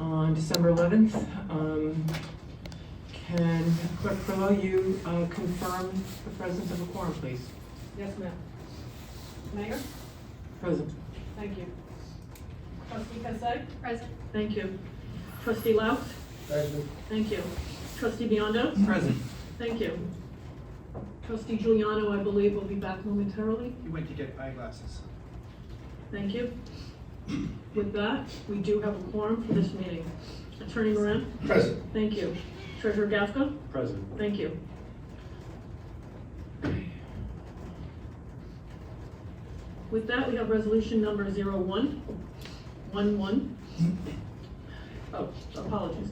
on December 11th. Can Clerk Frillo, you confirm the presence of a quorum, please? Yes, ma'am. Mayor? Present. Thank you. Trustee Casay? Present. Thank you. Trustee Laus? Present. Thank you. Trustee Biondo? Present. Thank you. Trustee Giuliano, I believe, will be back momentarily. You went to get eyeglasses. Thank you. With that, we do have a quorum for this meeting. Attorney Moran? Present. Thank you. Treasurer Gafka? Present. Thank you. With that, we have resolution number 0111. Oh, apologies.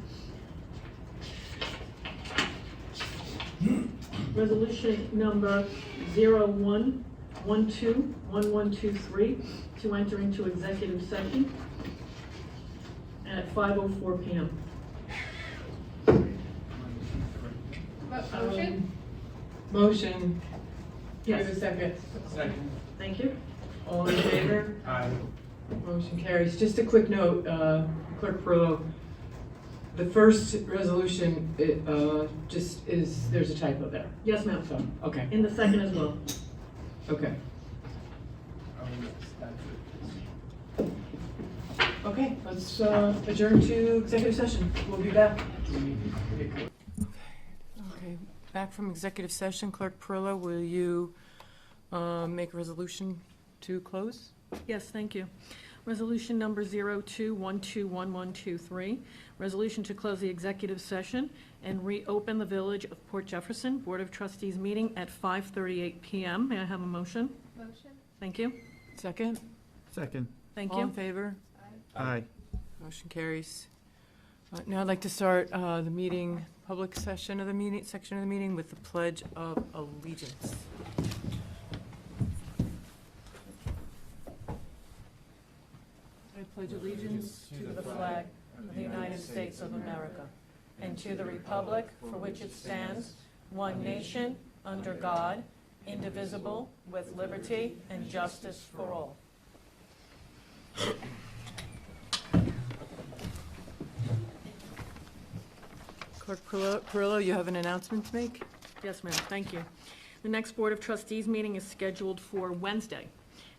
Resolution number 01121123 to enter into executive session at 5:04 p.m. Motion? Motion. Do I have a Yes. second? Second. Thank you. All in favor? Aye. Motion carries. Just a quick note, Clerk Frillo, the first resolution, it just is, there's a typo there. Yes, ma'am. So, okay, In the second as well. okay. Oh, yes, that's it. Okay, let's adjourn to executive session. We'll be back. Okay, back from executive session. Clerk Perillo, will you make a resolution to close? Yes, thank you. Resolution number 02121123, resolution to close the executive session and reopen the Village of Port Jefferson Board of Trustees meeting at 5:38 p.m. May I have a motion? Motion? Thank you. Second? Second. Thank All in you. favor? Aye. Motion carries. Now I'd like to start the meeting, public session of the meeting, section of the meeting with the Pledge of Allegiance. I pledge allegiance To the flag of the United States of America and to the republic for which it stands, one nation, under God, indivisible, with liberty and justice for all. Clerk Perillo, you have an announcement to make? Yes, ma'am, thank you. The next Board of Trustees meeting is scheduled for Wednesday,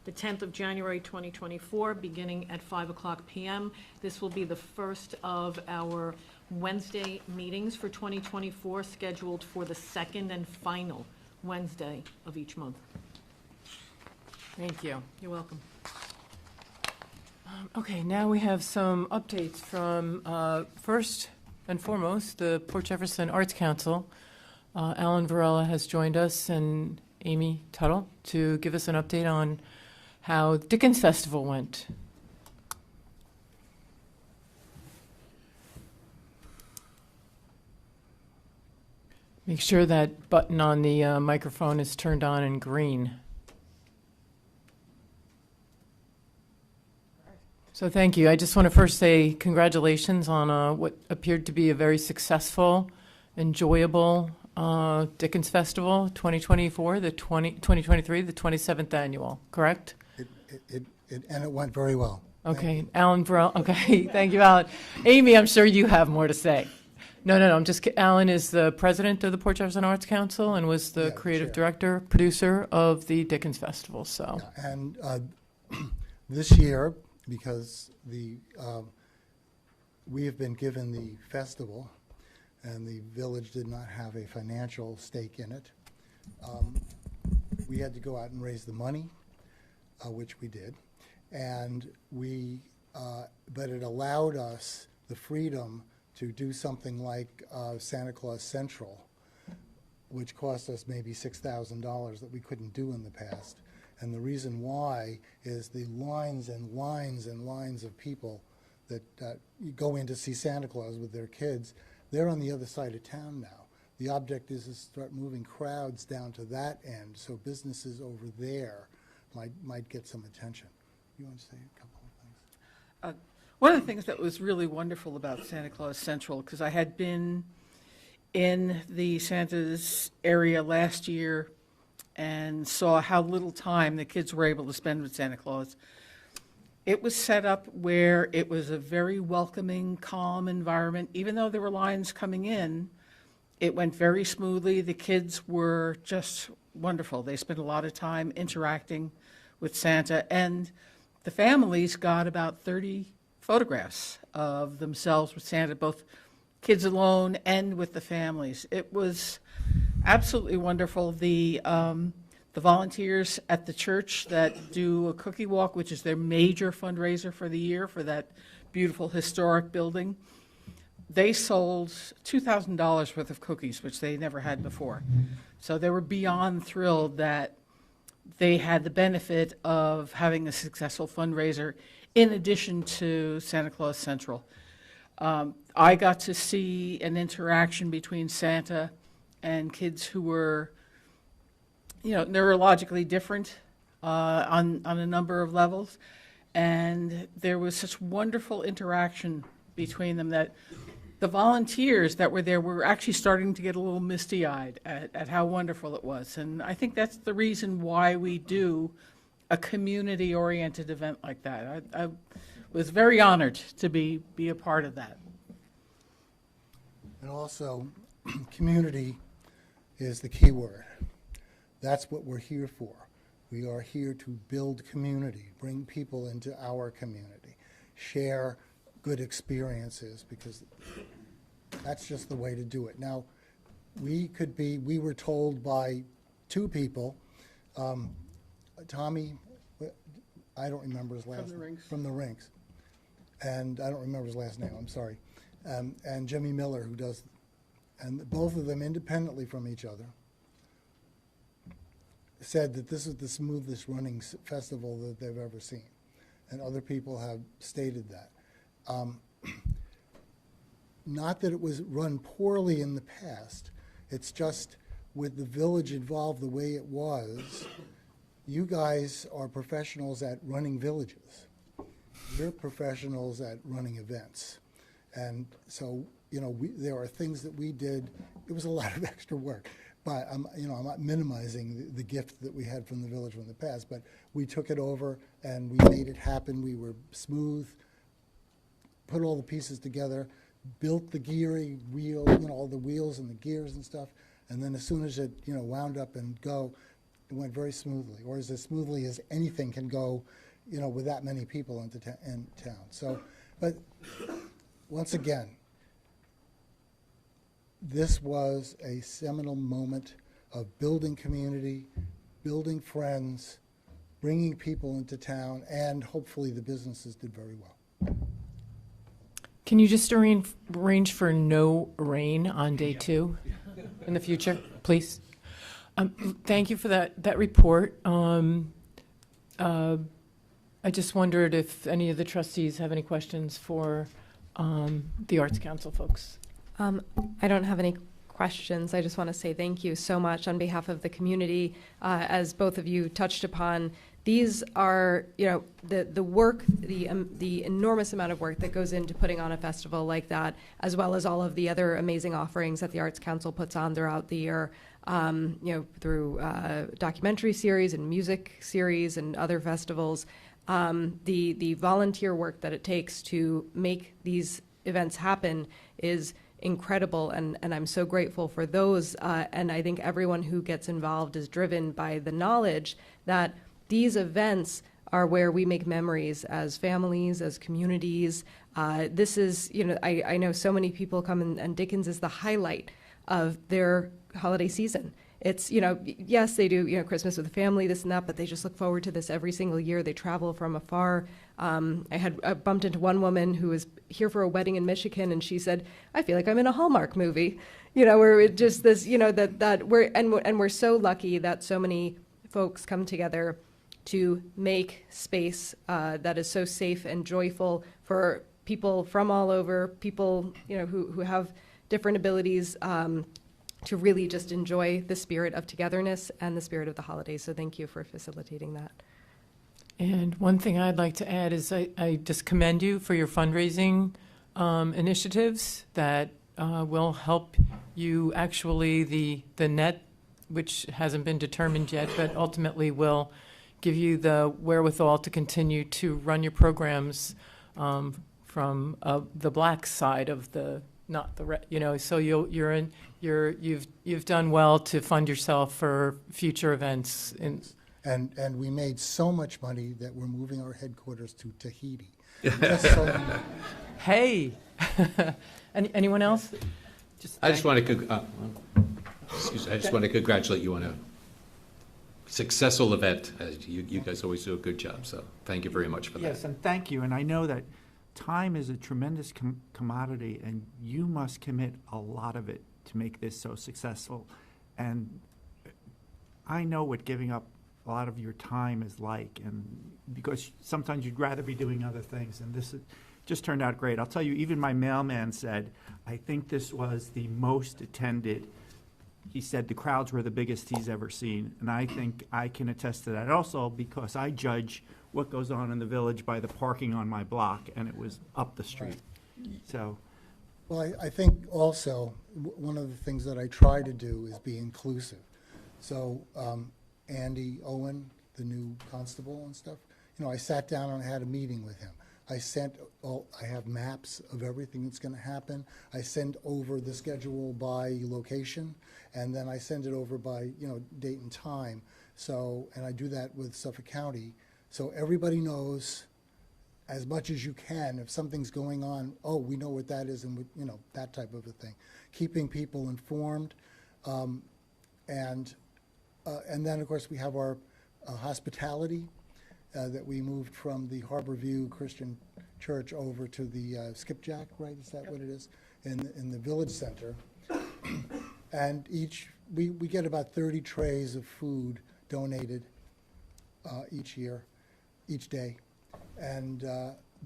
the 10th of January 2024, beginning at 5:00 p.m. This will be the first of our Wednesday meetings for 2024, scheduled for the second and final Wednesday of each month. Thank you. You're welcome. Okay, now we have some updates from, first and foremost, the Port Jefferson Arts Council. Alan Varela has joined us and Amy Tuttle to give us an update on how Dickens Festival went. Make sure that button on the microphone is turned on in green. So thank you. I just want to first say congratulations on what appeared to be a very successful, enjoyable Dickens Festival 2024, 2023, the 27th annual, correct? And it went very well. Okay, Alan Varela, okay, thank you, Alan. Amy, I'm sure you have more to say. No, I'm just Alan is the president of the Port Jefferson Arts Council and was the creative chair. director, producer of the Dickens Festival, so. Yeah, and this year, because we have been given the festival, and the village did not have a financial stake in it, we had to go out and raise the money, which we did, and but it allowed us the freedom to do something like Santa Claus Central, which cost us maybe $6,000 that we couldn't do in the past. And the reason why is the lines and lines and lines of people that go in to see Santa Claus with their kids, they're on the other side of town now. The object is to start moving crowds down to that end, so businesses over there might get some attention. You want to say a couple of things? One of the things that was really wonderful about Santa Claus Central, because I had been in the Santa's area last year and saw how little time the kids were able to spend with Santa Claus. It was set up where it was a very welcoming, calm environment. Even though there were lines coming in, it went very smoothly. The kids were just wonderful. They spent a lot of time interacting with Santa, and the families got about 30 photographs of themselves with Santa, both kids alone and with the families. It was absolutely wonderful. The volunteers at the church that do a cookie walk, which is their major fundraiser for the year for that beautiful historic building, they sold $2,000 worth of cookies, which they never had before. So they were beyond thrilled that they had the benefit of having a successful fundraiser in addition to Santa Claus Central. I got to see an interaction between Santa and kids who were, neurologically different on a number of levels. And there was such wonderful interaction between them that the volunteers that were there were actually starting to get a little misty-eyed at how wonderful it was. And I think that's the reason why we do a community-oriented event like that. I was very honored to be a part of that. And also, community is the key word. That's what we're here for. We are here to build community, bring people into our community, share good experiences, because that's just the way to do it. Now, we were told by two people, Tommy, I don't remember his last name. From the Rinks. And I don't remember his last name, I'm sorry. And Jimmy Miller, who does, and both of them independently from each other, said that this is the smoothest running festival that they've ever seen. And other people have stated that. Not that it was run poorly in the past, it's just with the village involved the way it was, you guys are professionals at running villages. You're professionals at running events. And so, there are things that we did, it was a lot of extra work. But I'm not minimizing the gift that we had from the village from the past, but we took it over and we made it happen. We were smooth, put all the pieces together, built the geary wheel, all the wheels and the gears and stuff, and then as soon as it, wound up and go, it went very smoothly, or as smoothly as anything can go, with that many people in town. So, but once again, this was a seminal moment of building community, building friends, bringing people into town, and hopefully the businesses did very well. Can you just arrange for no rain on day 2 in the future, please? Thank you for that report. I just wondered if any of the trustees have any questions for the Arts Council folks. I don't have any questions. I just want to say thank you so much on behalf of the community. As both of you touched upon, these are, the work, the enormous amount of work that goes into putting on a festival like that, as well as all of the other amazing offerings that the Arts Council puts on throughout the year, through documentary series and music series and other festivals. The volunteer work that it takes to make these events happen is incredible, and I'm so grateful for those. And I think everyone who gets involved is driven by the knowledge that these events are where we make memories as families, as communities. This is, I know so many people come and Dickens is the highlight of their holiday season. It's, yes, they do, Christmas with the family, this and that, but they just look forward to this every single year. They travel from afar. I bumped into one woman who was here for a wedding in Michigan, and she said, I feel like I'm in a Hallmark movie, where it just this, that we're so lucky that so many folks come together to make space that is so safe and joyful for people from all over, people, who have different abilities, to really just enjoy the spirit of togetherness and the spirit of the holidays. So thank you for facilitating that. And one thing I'd like to add is I just commend you for your fundraising initiatives that will help you actually, the net, which hasn't been determined yet, but ultimately will give you the wherewithal to continue to run your programs from the black side of the, not the red, so you've done well to fund yourself for future events. And we made so much money that we're moving our headquarters to Tahiti. Just so you know. Hey, anyone else? I just want to, excuse me, I just want to congratulate you on a successful event. You guys always do a good job, so thank you very much for that. Yes, and thank you. And I know that time is a tremendous commodity, and you must commit a lot of it to make this so successful. And I know what giving up a lot of your time is like, and because sometimes you'd rather be doing other things, and this just turned out great. I'll tell you, even my mailman said, I think this was the most attended. He said the crowds were the biggest he's ever seen, and I think I can attest to that also because I judge what goes on in the village by the parking on my block, and it was up the street. So, Well, I think also, one of the things that I try to do is be inclusive. So Andy Owen, the new constable and stuff, I sat down and I had a meeting with him. I have maps of everything that's going to happen. I send over the schedule by location, and then I send it over by, date and time. So, and I do that with Suffolk County. So everybody knows as much as you can. If something's going on, we know what that is, and that type of a thing. Keeping people informed, and then of course we have our hospitality that we moved from the Harborview Christian Church over to the Skipjack, right? Is that what it is? In the Village Center, and we get about 30 trays of food donated each day. And,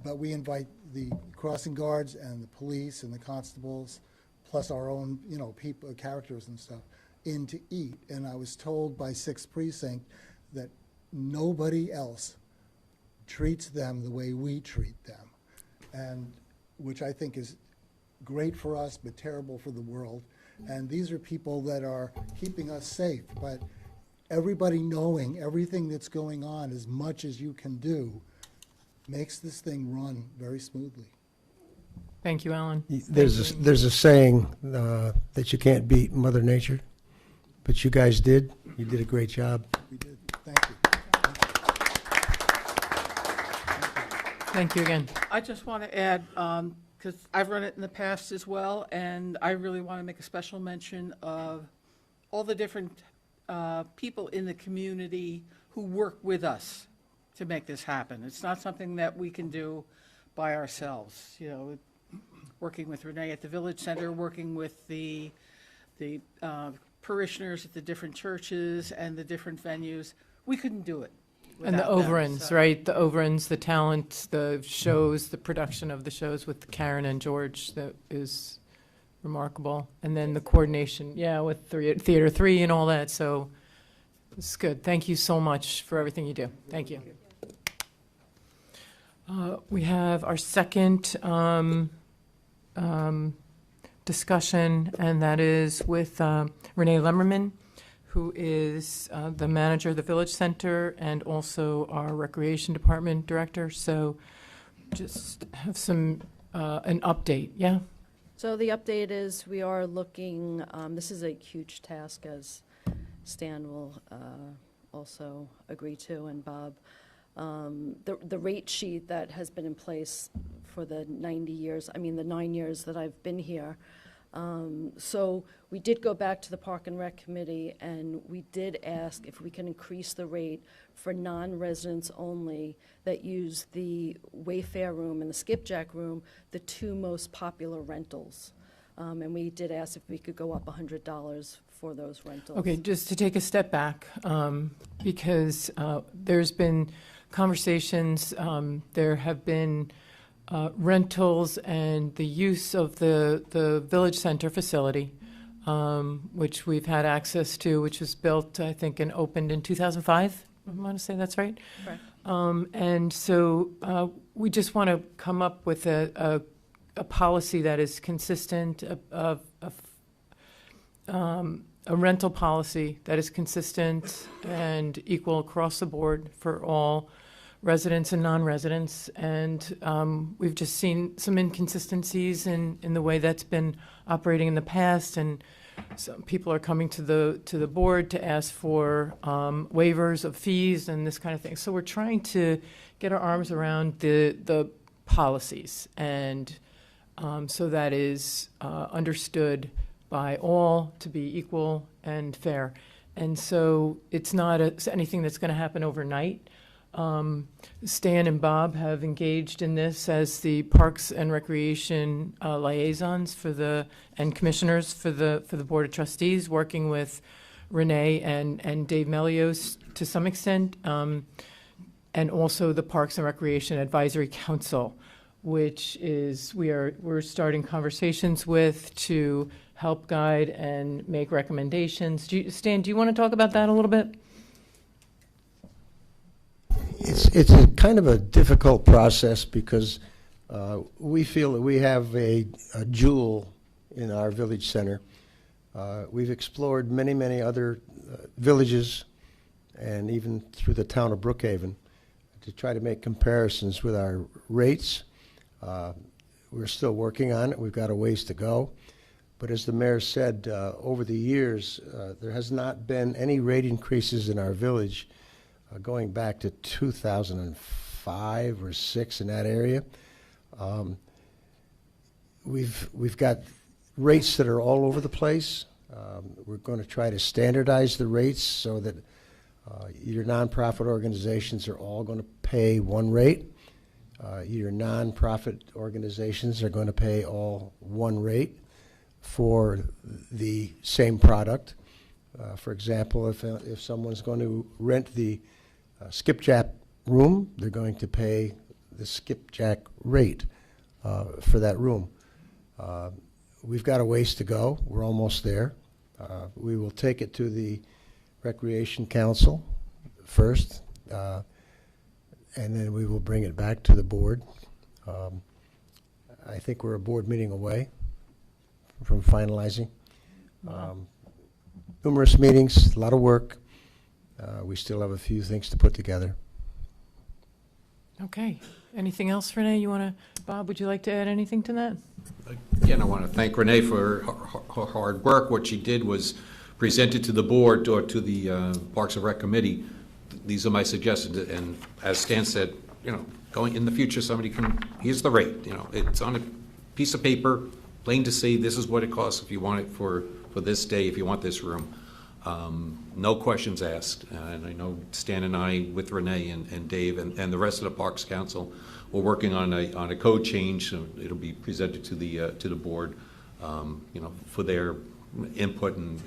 but we invite the crossing guards and the police and the constables, plus our own, people, characters and stuff, in to eat. And I was told by 6th Precinct that nobody else treats them the way we treat them, and which I think is great for us, but terrible for the world. And these are people that are keeping us safe, but everybody knowing everything that's going on as much as you can do makes this thing run very smoothly. Thank you, Alan. There's a saying that you can't beat Mother Nature, but you guys did. You did a great job. We did. Thank you. Thank you again. I just want to add, because I've run it in the past as well, and I really want to make a special mention of all the different people in the community who work with us to make this happen. It's not something that we can do by ourselves. Working with Renee at the Village Center, working with the parishioners at the different churches and the different venues, we couldn't do it. And the without them, overruns, so- right? The overruns, the talent, the shows, the production of the shows with Karen and George, that is remarkable. And then the coordination, with Theater 3 and all that. So it's good. Thank you so much for everything you do. Thank you. We have our second discussion, and that is with Renee Lemmerman, who is the manager of the Village Center and also our Recreation Department Director. So just have an update, yeah? So the update is we are looking, this is a huge task, as Stan will also agree to, and Bob. The rate sheet that has been in place for the 9 years that I've been here. So we did go back to the Park and Rec Committee, and we did ask if we can increase the rate for non-residents only that use the Wayfair room and the Skipjack room, the two most popular rentals. And we did ask if we could go up $100 for those rentals. Okay, just to take a step back, because there's been conversations, there have been rentals and the use of the Village Center facility, which we've had access to, which was built, I think, and opened in 2005. I want to say that's right. Correct. And so we just want to come up with a a rental policy that is consistent and equal across the board for all residents and non-residents. And we've just seen some inconsistencies in the way that's been operating in the past. And some people are coming to the board to ask for waivers of fees and this kind of thing. So we're trying to get our arms around the policies, and so that is understood by all to be equal and fair. And so it's not anything that's going to happen overnight. Stan and Bob have engaged in this as the Parks and Recreation liaisons and commissioners for the Board of Trustees, working with Renee and Dave Melios to some extent, and also the Parks and Recreation Advisory Council, which is we're starting conversations with to help guide and make recommendations. Stan, do you want to talk about that a little bit? It's a kind of a difficult process because we feel that we have a jewel in our village center. We've explored many other villages and even through the town of Brookhaven to try to make comparisons with our rates. We're still working on it. We've got a ways to go. But as the mayor said, over the years, there has not been any rate increases in our village going back to 2005 or 6 in that area. We've got rates that are all over the place. We're going to try to standardize the rates so that your nonprofit organizations are all going to pay one rate. Your nonprofit organizations are going to pay all one rate for the same product. For example, if someone's going to rent the skipjack room, they're going to pay the skipjack rate for that room. We've got a ways to go. We're almost there. We will take it to the Recreation Council first, and then we will bring it back to the board. I think we're a board meeting away from finalizing. Numerous meetings, a lot of work. We still have a few things to put together. Okay. Anything else, Renee? Bob, would you like to add anything to that? Again, I want to thank Renee for her hard work. What she did was presented to the board or to the Parks and Rec Committee. These are my suggestions, and as Stan said, going in the future, somebody here's the rate. It's on a piece of paper, plain to see. This is what it costs if you want it for this day, if you want this room. No questions asked. And I know Stan and I, with Renee and Dave and the rest of the Parks Council, we're working on a code change. So it'll be presented to the board, for their input and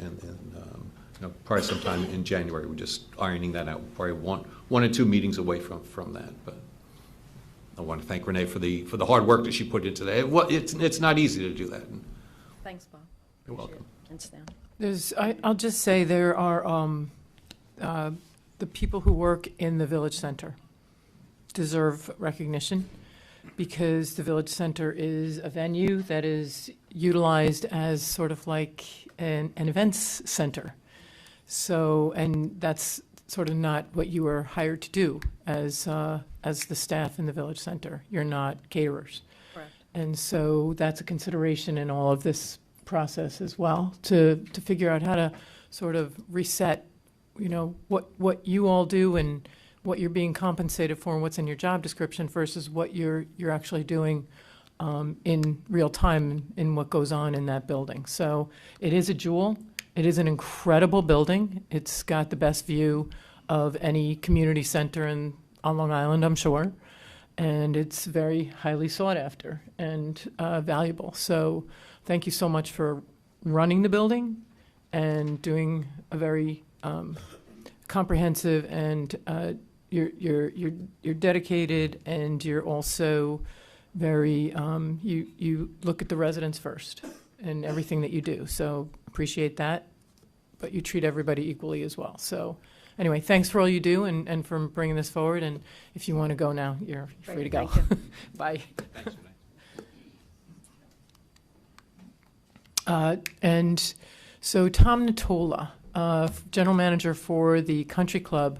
probably sometime in January. We're just ironing that out. Probably one or two meetings away from that. But I want to thank Renee for the hard work that she put into that. It's not easy to do that. Thanks, Bob. You're welcome. And Stan. I'll just say there are the people who work in the village center deserve recognition, because the village center is a venue that is utilized as sort of like an events center. So, and that's sort of not what you were hired to do as the staff in the village center. You're not caterers. Correct. And so that's a consideration in all of this process as well, to figure out how to sort of reset, what you all do and what you're being compensated for and what's in your job description versus what you're actually doing in real time in what goes on in that building. So it is a jewel. It is an incredible building. It's got the best view of any community center on Long Island, I'm sure. And it's very highly sought after and valuable. So thank you so much for running the building and doing a very comprehensive, and you're dedicated, and you're also very you look at the residents first in everything that you do. So appreciate that, but you treat everybody equally as well. So anyway, thanks for all you do and for bringing this forward. And if you want to go now, you're free to go. Thank you. Bye. Thanks, Renee. And So Tom Natola, General Manager for the Country Club.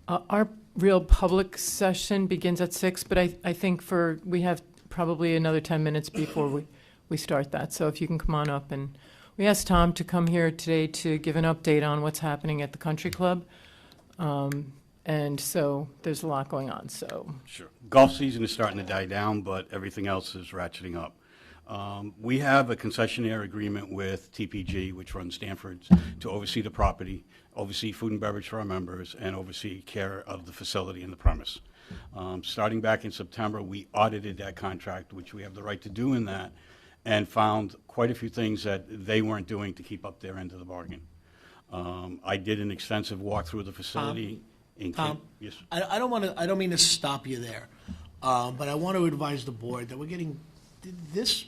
Our real public session begins at 6, but I think we have probably another 10 minutes before we start that. So if you can come on up. And we asked Tom to come here today to give an update on what's happening at the Country Club. And so there's a lot going on, so. Sure. Golf season is starting to die down, but everything else is ratcheting up. We have a concessionaire agreement with TPG, which runs Stanford's, to oversee the property, oversee food and beverage for our members, and oversee care of the facility and the premise. Starting back in September, we audited that contract, which we have the right to do in that, and found quite a few things that they weren't doing to keep up their end of the bargain. I did an extensive walk through the facility. Tom, Yes. I don't mean to stop you there, but I want to advise the board that we're getting this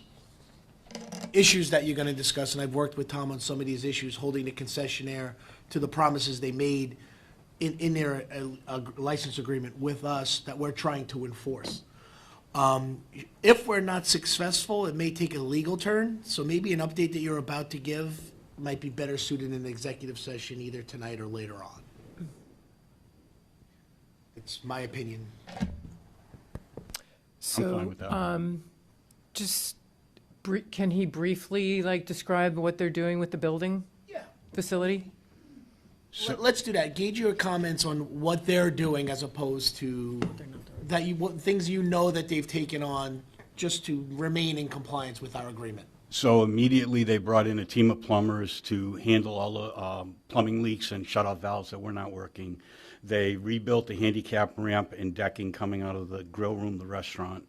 issues that you're going to discuss, and I've worked with Tom on some of these issues, holding the concessionaire to the promises they made in their license agreement with us that we're trying to enforce. If we're not successful, it may take a legal turn, so maybe an update that you're about to give might be better suited in an executive session either tonight or later on. It's my opinion. So, fine with that. Just, can he briefly, describe what they're doing with the building Yeah. facility? Let's do that. Gauge your comments on what they're doing as opposed to what things you know that they've taken on just to remain in compliance with our agreement. So immediately, they brought in a team of plumbers to handle all the plumbing leaks and shut-off valves that were not working. They rebuilt the handicap ramp and decking coming out of the grill room, the restaurant.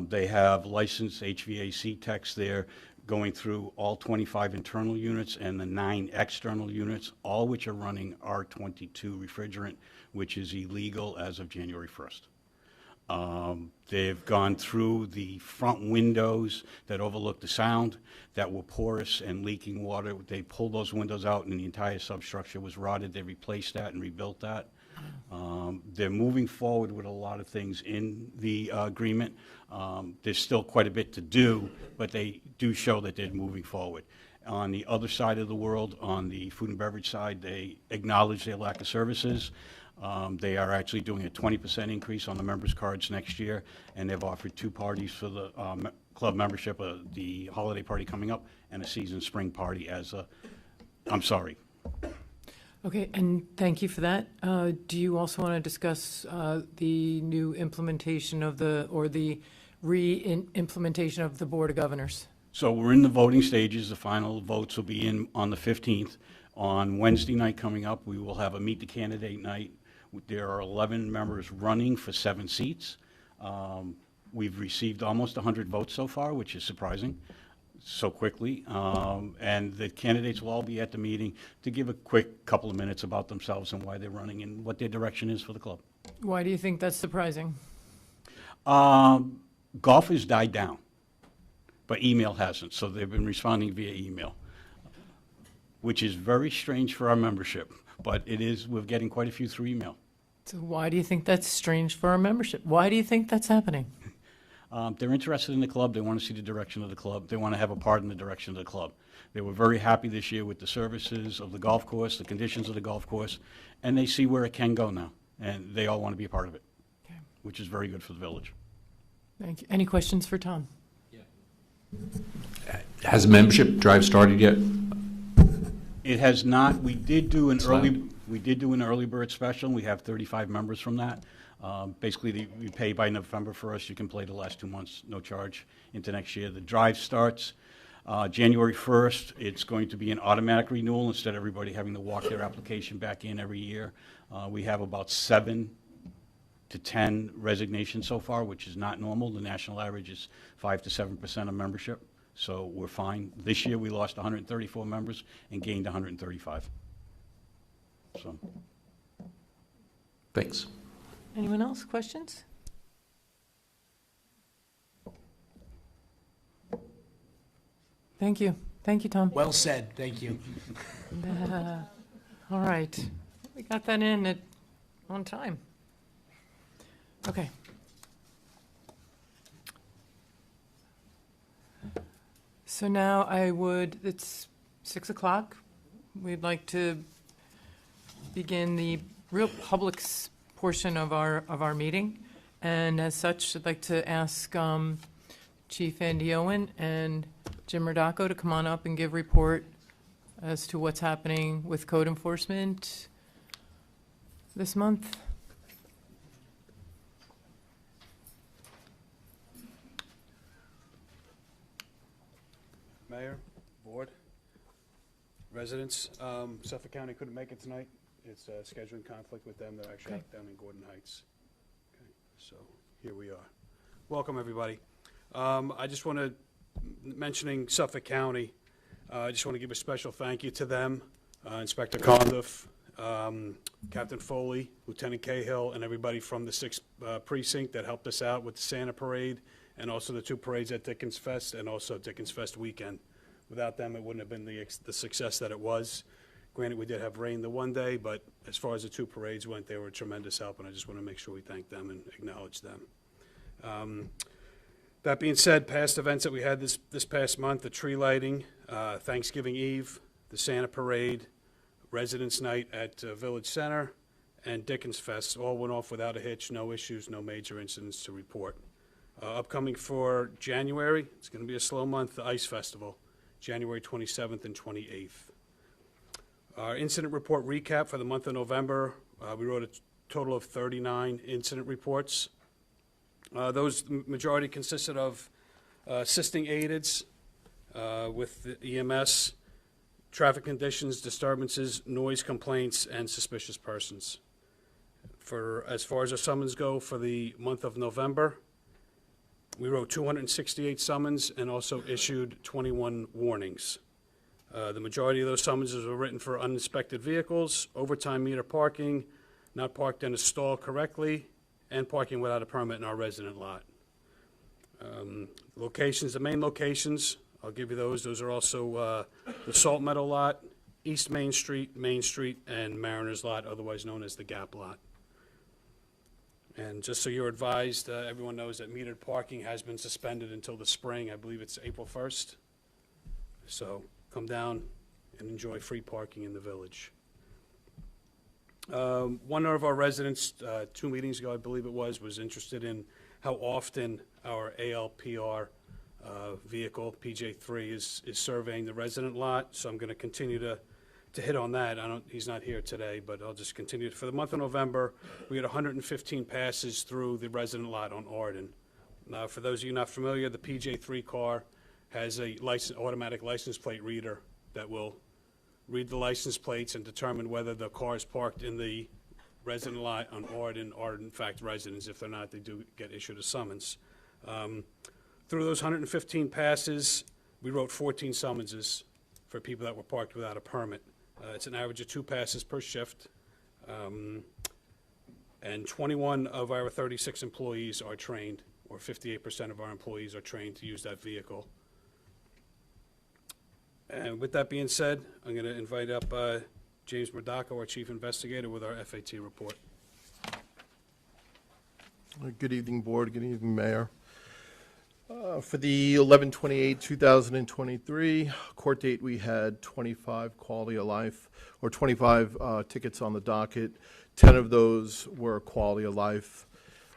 They have licensed HVAC techs there going through all 25 internal units and the 9 external units, all which are running R22 refrigerant, which is illegal as of January 1st. They've gone through the front windows that overlook the sound that were porous and leaking water. They pulled those windows out and the entire substructure was rotted. They replaced that and rebuilt that. They're moving forward with a lot of things in the agreement. There's still quite a bit to do, but they do show that they're moving forward. On the other side of the world, on the food and beverage side, they acknowledge their lack of services. They are actually doing a 20% increase on the members' cards next year, and they've offered 2 parties for the club membership, the holiday party coming up and a season spring party I'm sorry. Okay, and thank you for that. Do you also want to discuss the new implementation of the re-implementation of the Board of Governors? So we're in the voting stages. The final votes will be in on the 15th. On Wednesday night coming up, we will have a Meet the Candidate night. There are 11 members running for 7 seats. We've received almost 100 votes so far, which is surprising so quickly. And the candidates will all be at the meeting to give a quick couple of minutes about themselves and why they're running and what their direction is for the club. Why do you think that's surprising? Golf has died down, but email hasn't, so they've been responding via email, which is very strange for our membership, but we're getting quite a few through email. So why do you think that's strange for our membership? Why do you think that's happening? They're interested in the club. They want to see the direction of the club. They want to have a part in the direction of the club. They were very happy this year with the services of the golf course, the conditions of the golf course, and they see where it can go now, and they all want to be a part of it, Okay. which is very good for the village. Thank you. Any questions for Tom? Has membership drive started yet? It has not. We did do an It's early bird special. We have 35 members from that. Basically, you pay by November 1st. You can play the last 2 months, no charge, into next year. The drive starts January 1st. It's going to be an automatic renewal instead of everybody having to walk their application back in every year. We have about 7 to 10 resignations so far, which is not normal. The national average is 5 to 7% of membership. So we're fine. This year, we lost 134 members and gained 135. So. Thanks. Anyone else? Questions? Thank you. Thank you, Tom. Well said, thank you. All right. We got that in on time. Okay. So now it's 6 o'clock, we'd like to begin the real portion of our meeting. And as such, I'd like to ask Chief Andy Owen and Jim Murdocco to come on up and give report as to what's happening with code enforcement this month. Mayor, board, residents, Suffolk County couldn't make it tonight. It's a scheduling conflict with them. They're actually out down in Gordon Heights. Okay, so here we are. Welcome, everybody. I just want to, mentioning Suffolk County, I just want to give a special thank you to them, Inspector Condiff, Captain Foley, Lieutenant Cahill, and everybody from the 6th Precinct that helped us out with the Santa Parade, and also the 2 parades at Dickens Fest, and also Dickens Fest weekend. Without them, it wouldn't have been the success that it was. Granted, we did have rain the one day, but as far as the 2 parades went, they were a tremendous help, and I just want to make sure we thank them and acknowledge them. That being said, past events that we had this past month, the tree lighting, Thanksgiving Eve, the Santa Parade, Residents' Night at Village Center, and Dickens Fest all went off without a hitch, no issues, no major incidents to report. Upcoming for January, it's going to be a slow month, the Ice Festival, January 27th and 28th. Our incident report recap for the month of November, we wrote a total of 39 incident reports. Those majority consisted of assisting aides with the EMS, traffic conditions, disturbances, noise complaints, and suspicious persons. As far as our summons go for the month of November, we wrote 268 summons and also issued 21 warnings. The majority of those summonses were written for uninspected vehicles, overtime meter parking, not parked in a stall correctly, and parking without a permit in our resident lot. Locations, the main locations, I'll give you those. Those are also the Salt Meadow Lot, East Main Street, and Mariners Lot, otherwise known as the Gap Lot. And just so you're advised, everyone knows that metered parking has been suspended until the spring. I believe it's April 1st. So come down and enjoy free parking in the village. One of our residents, 2 meetings ago, I believe it was interested in how often our ALPR vehicle, PJ3, is surveying the resident lot. So I'm going to continue to hit on that. He's not here today, but I'll just continue. For the month of November, we had 115 passes through the resident lot on Arden. Now, for those of you not familiar, the PJ3 car has a automatic license plate reader that will read the license plates and determine whether the car is parked in the resident lot on Arden are in fact residents. If they're not, they do get issued a summons. Through those 115 passes, we wrote 14 summonses for people that were parked without a permit. It's an average of 2 passes per shift. And 21 of our 36 employees are trained, or 58% of our employees are trained to use that vehicle. And with that being said, I'm going to invite up James Murdocco, our Chief Investigator, with our FAT report. Good evening, Board. Good evening, Mayor. For the 11/28/2023 court date, we had 25 quality of life, or 25 tickets on the docket. 10 of those were quality of life.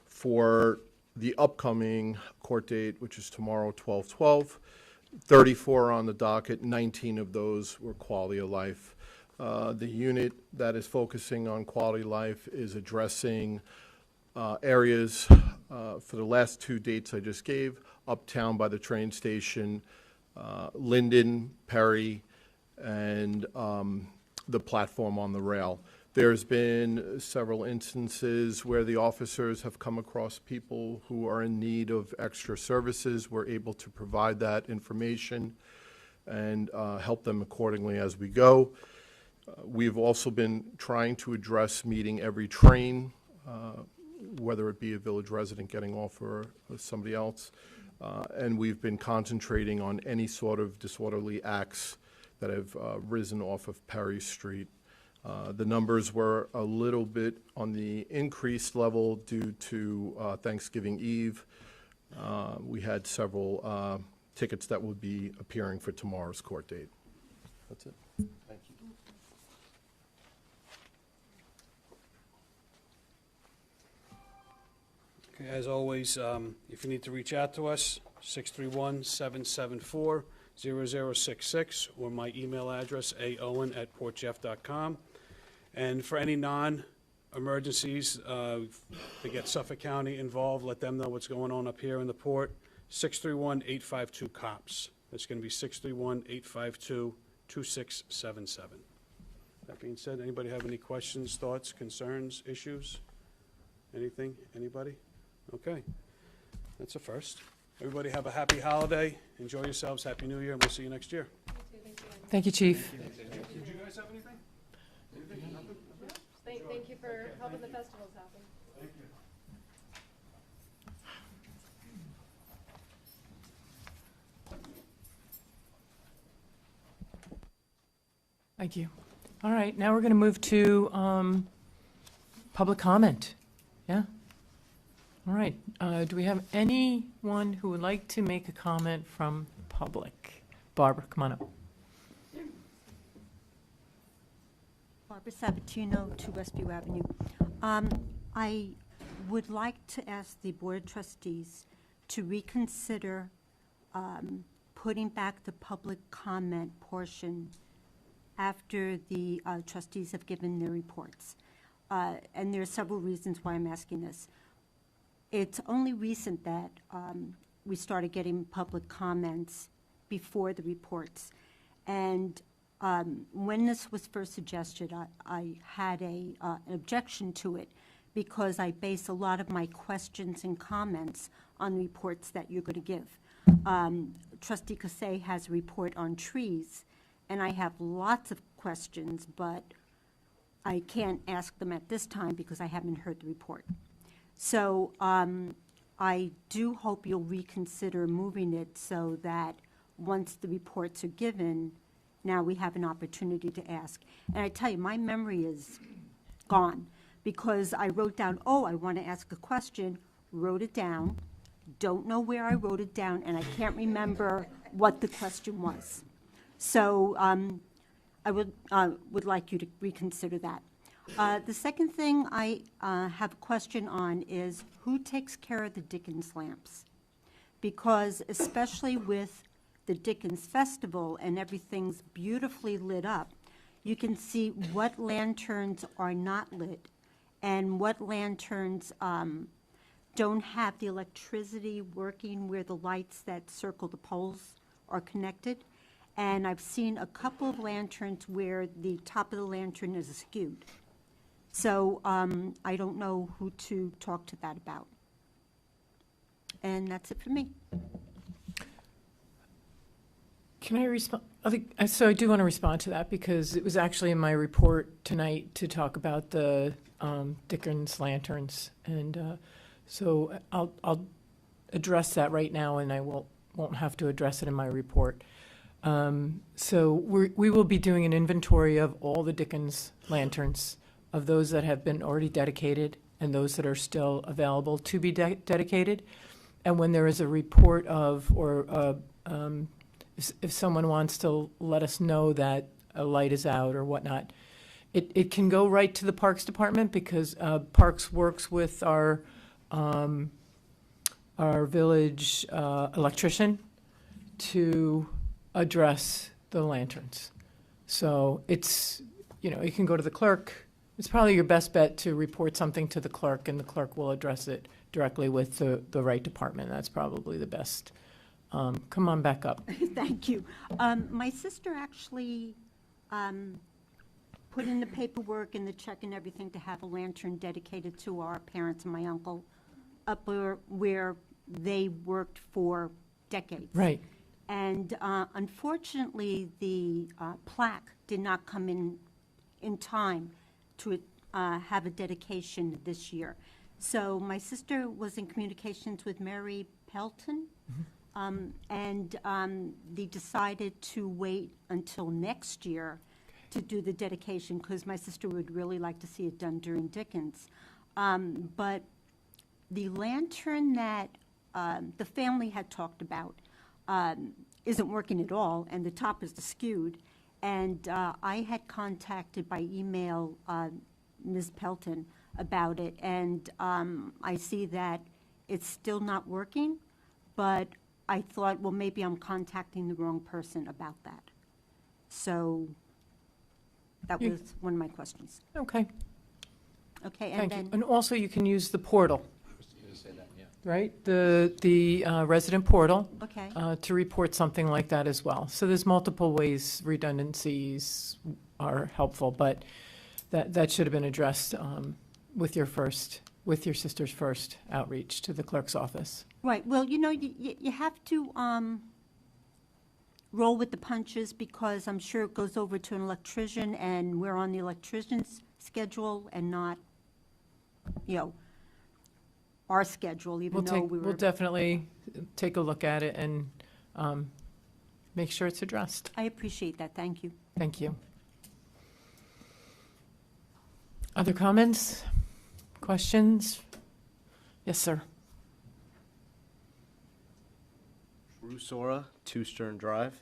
For the upcoming court date, which is tomorrow, 12/12, 34 on the docket, 19 of those were quality of life. The unit that is focusing on quality of life is addressing areas for the last 2 dates I just gave, uptown by the train station, Linden, Perry, and the platform on the rail. There's been several instances where the officers have come across people who are in need of extra services. We're able to provide that information and help them accordingly as we go. We've also been trying to address meeting every train, whether it be a village resident getting off or somebody else. And we've been concentrating on any sort of disorderly acts that have risen off of Perry Street. The numbers were a little bit on the increased level due to Thanksgiving Eve. We had several tickets that would be appearing for tomorrow's court date. That's it. Thank you. Okay, as always, if you need to reach out to us, 631-774-0066, or my email address, aowen@portjeff.com. And for any non-emergencies, to get Suffolk County involved, let them know what's going on up here in the port, 631-852-COPS. That's going to be 631-852-2677. That being said, anybody have any questions, thoughts, concerns, issues? Anything? Anybody? Okay. That's a first. Everybody have a happy holiday. Enjoy yourselves. Happy New Year, and we'll see you next year. Thank you, Chief. Did you guys have anything? Thank you for helping the festivals happen. Thank you. Thank you. All right, now we're going to move to public comment. Yeah? All right. Do we have anyone who would like to make a comment from the public? Barbara, come on up. Barbara Sabatino, 2 Westview Avenue. I would like to ask the Board of Trustees to reconsider putting back the public comment portion after the trustees have given their reports. And there are several reasons why I'm asking this. It's only recent that we started getting public comments before the reports. And when this was first suggested, I had an objection to it because I base a lot of my questions and comments on reports that you're going to give. Trustee Cossé has a report on trees, and I have lots of questions, but I can't ask them at this time because I haven't heard the report. So I do hope you'll reconsider moving it so that once the reports are given, now we have an opportunity to ask. And I tell you, my memory is gone because I wrote down, oh, I want to ask a question, wrote it down, don't know where I wrote it down, and I can't remember what the question was. So I would like you to reconsider that. The second thing I have a question on is who takes care of the Dickens lamps? Because especially with the Dickens Festival and everything's beautifully lit up, you can see what lanterns are not lit and what lanterns don't have the electricity working where the lights that circle the poles are connected. And I've seen a couple of lanterns where the top of the lantern is skewed. So I don't know who to talk to that about. And that's it for me. Can I respond? So I do want to respond to that because it was actually in my report tonight to talk about the Dickens lanterns. And so I'll address that right now, and I won't have to address it in my report. So we will be doing an inventory of all the Dickens lanterns, of those that have been already dedicated and those that are still available to be dedicated. And when there is a report of, or if someone wants to let us know that a light is out or whatnot, it can go right to the Parks Department because Parks works with our village electrician to address the lanterns. So it's, it can go to the clerk. It's probably your best bet to report something to the clerk, and the clerk will address it directly with the right department. That's probably the best. Come on back up. Thank you. My sister actually put in the paperwork and the check and everything to have a lantern dedicated to our parents and my uncle up where they worked for decades. Right. And unfortunately, the plaque did not come in time to have a dedication this year. So my sister was in communications with Mary Pelton, and they decided to wait until next year to do the dedication because my sister would really like to see it done during Dickens. But the lantern that the family had talked about isn't working at all, and the top is skewed. And I had contacted by email Ms. Pelton about it, and I see that it's still not working, but I thought, well, maybe I'm contacting the wrong person about that. So that You- was one of my questions. Okay, Okay, and thank you. then, And also, you can use the portal, right? The resident portal. okay. To report something like that as well. So there's multiple ways redundancies are helpful, but that should have been addressed with your sister's first outreach to the clerk's office. Right, well, you have to roll with the punches, because I'm sure it goes over to an electrician, and we're on the electrician's schedule and not, our schedule, even though we were. We'll definitely take a look at it and make sure it's addressed. I appreciate that, thank you. Thank you. Other comments? Questions? Yes, sir. Drew Sora, 2 Stern Drive.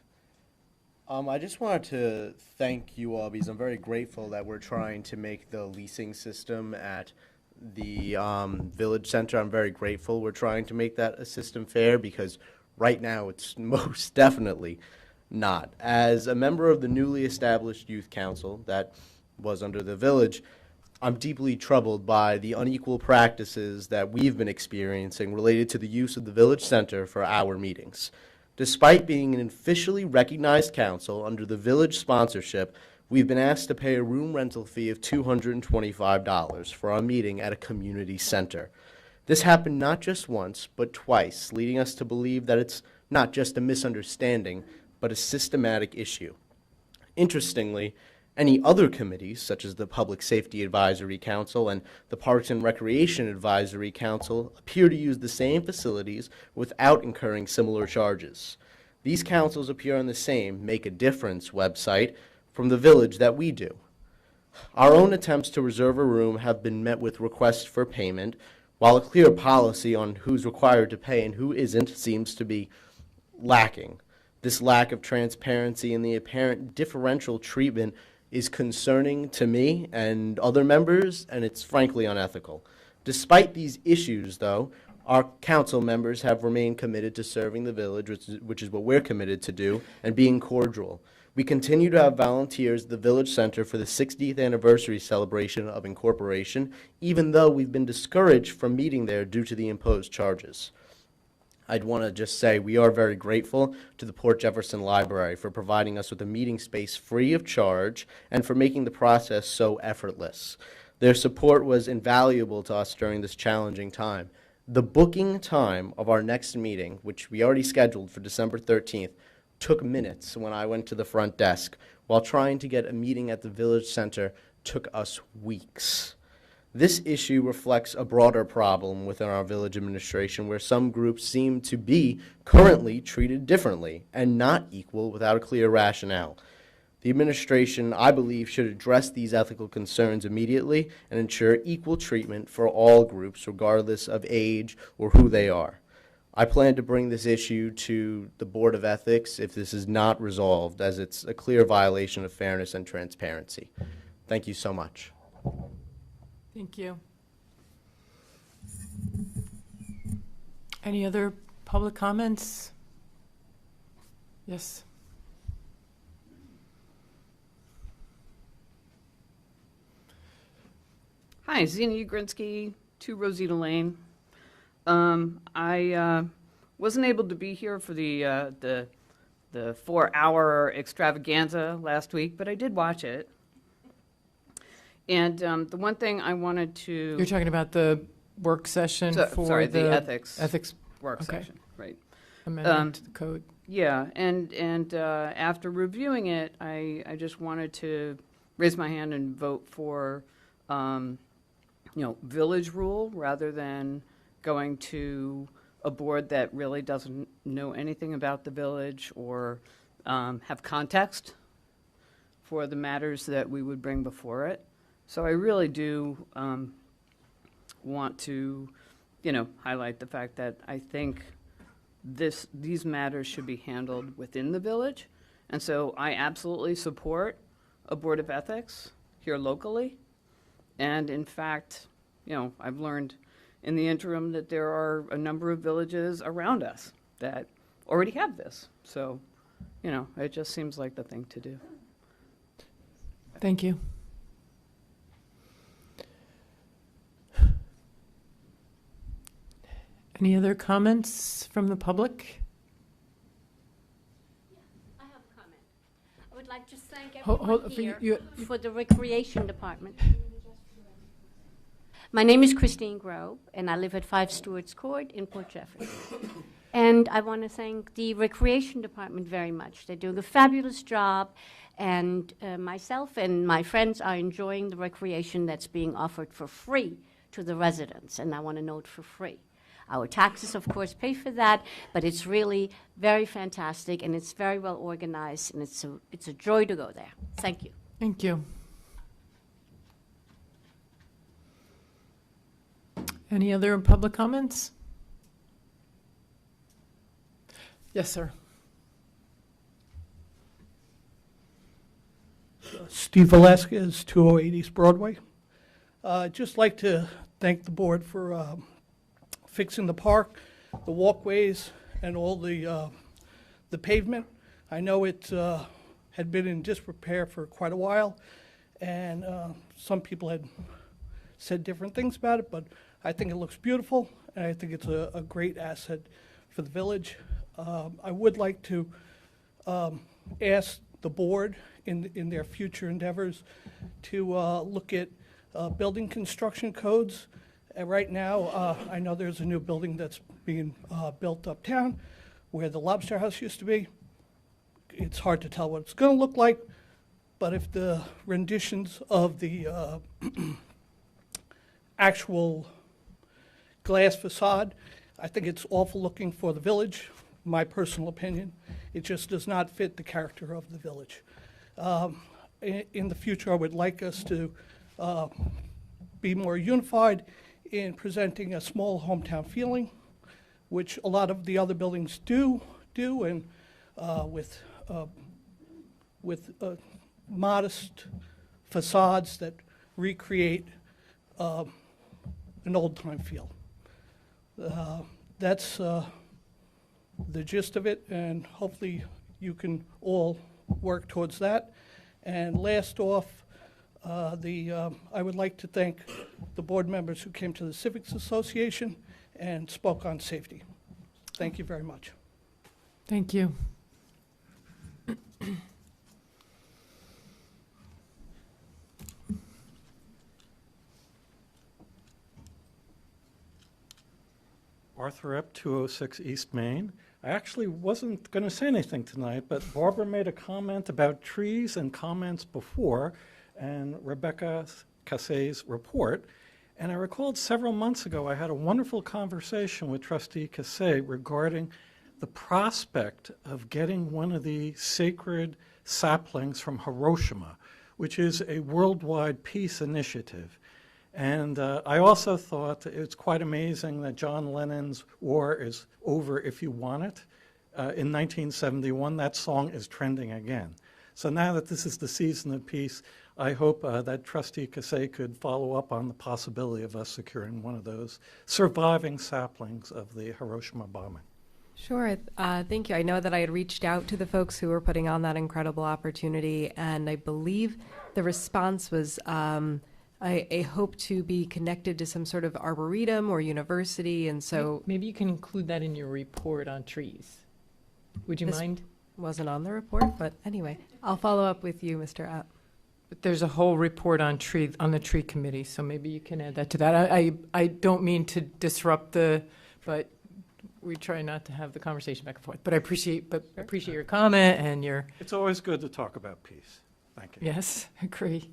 I just wanted to thank you all because I'm very grateful that we're trying to make the leasing system at the Village Center. I'm very grateful we're trying to make that a system fair, because right now it's most definitely not. As a member of the newly established youth council that was under the village, I'm deeply troubled by the unequal practices that we've been experiencing related to the use of the Village Center for our meetings. Despite being an officially recognized council under the village sponsorship, we've been asked to pay a room rental fee of $225 for our meeting at a community center. This happened not just once, but twice, leading us to believe that it's not just a misunderstanding, but a systematic issue. Interestingly, any other committees, such as the Public Safety Advisory Council and the Parks and Recreation Advisory Council, appear to use the same facilities without incurring similar charges. These councils appear on the same Make a Difference website from the village that we do. Our own attempts to reserve a room have been met with requests for payment, while a clear policy on who's required to pay and who isn't seems to be lacking. This lack of transparency and the apparent differential treatment is concerning to me and other members, and it's frankly unethical. Despite these issues, though, our council members have remained committed to serving the village, which is what we're committed to do, and being cordial. We continue to have volunteers at the Village Center for the 60th anniversary celebration of incorporation, even though we've been discouraged from meeting there due to the imposed charges. I'd want to just say we are very grateful to the Port Jefferson Library for providing us with a meeting space free of charge and for making the process so effortless. Their support was invaluable to us during this challenging time. The booking time of our next meeting, which we already scheduled for December 13th, took minutes when I went to the front desk, while trying to get a meeting at the Village Center took us weeks. This issue reflects a broader problem within our village administration, where some groups seem to be currently treated differently and not equal without a clear rationale. The administration, I believe, should address these ethical concerns immediately and ensure equal treatment for all groups, regardless of age or who they are. I plan to bring this issue to the Board of Ethics if this is not resolved, as it's a clear violation of fairness and transparency. Thank you so much. Thank you. Any other public comments? Yes. Hi, Zena Ugrinsky, 2 Rosita Lane. I wasn't able to be here for the 4-hour extravaganza last week, but I did watch it. And the one thing I wanted to... You're talking about the work session for the ethics work okay. session, right. Amendment to the code. Yeah, and after reviewing it, I just wanted to raise my hand and vote for, village rule rather than going to a board that really doesn't know anything about the village or have context for the matters that we would bring before it. So I really do want to, highlight the fact that I think these matters should be handled within the village, And so I absolutely support a Board of Ethics here locally. And in fact, I've learned in the interim that there are a number of villages around us that already have this. So, it just seems like the thing to do. Thank you. Any other comments from the public? I have a comment. I would like to thank Hold- everyone hold- for here you- for the Recreation Department. My name is Christine Grove, and I live at 5 Stewart's Court in Port Jefferson. And I want to thank the Recreation Department very much. They're doing a fabulous job, and myself and my friends are enjoying the recreation that's being offered for free to the residents, and I want to note for free. Our taxes, of course, pay for that, but it's really very fantastic, and it's very well organized, and it's a joy to go there. Thank you. Thank you. Any other public comments? Yes, sir. Steve Velasquez, 208 East Broadway. I'd just like to thank the board for fixing the park, the walkways, and all the pavement. I know it had been in disrepair for quite a while, and some people had said different things about it, but I think it looks beautiful, and I think it's a great asset for the village. I would like to ask the board in their future endeavors to look at building construction codes. Right now, I know there's a new building that's being built uptown where the Lobster House used to be. It's hard to tell what it's going to look like, but if the renditions of the actual glass facade, I think it's awful looking for the village, my personal opinion. It just does not fit the character of the village. In the future, I would like us to be more unified in presenting a small hometown feeling, which a lot of the other buildings do, and with modest facades that recreate an old-time feel. That's the gist of it, and hopefully you can all work towards that. And last off, I would like to thank the board members who came to the Civics Association and spoke on safety. Thank you very much. Thank you. Arthur Epp, 206 East Main. I actually wasn't going to say anything tonight, but Barbara made a comment about trees and comments before, and Rebecca Cassay's report. And I recalled several months ago I had a wonderful conversation with Trustee Cassay regarding the prospect of getting one of the sacred saplings from Hiroshima, which is a worldwide peace initiative. And I also thought it's quite amazing that John Lennon's War is Over If You Want It. In 1971, that song is trending again. So now that this is the season of peace, I hope that Trustee Cassay could follow up on the possibility of us securing one of those surviving saplings of the Hiroshima bombing. Sure. Thank you. I know that I had reached out to the folks who were putting on that incredible opportunity, and I believe the response was I hope to be connected to some sort of arboretum or university, and so... Maybe you can include that in your report on trees. Would you This mind? Wasn't on the report, but anyway, I'll follow up with you, Mr. App. But there's a whole report on the tree committee, so maybe you can add that to that. I don't mean to disrupt but we try not to have the conversation back and forth. But I appreciate your comment and your... It's always good to talk about peace. Thank you. Yes, agree.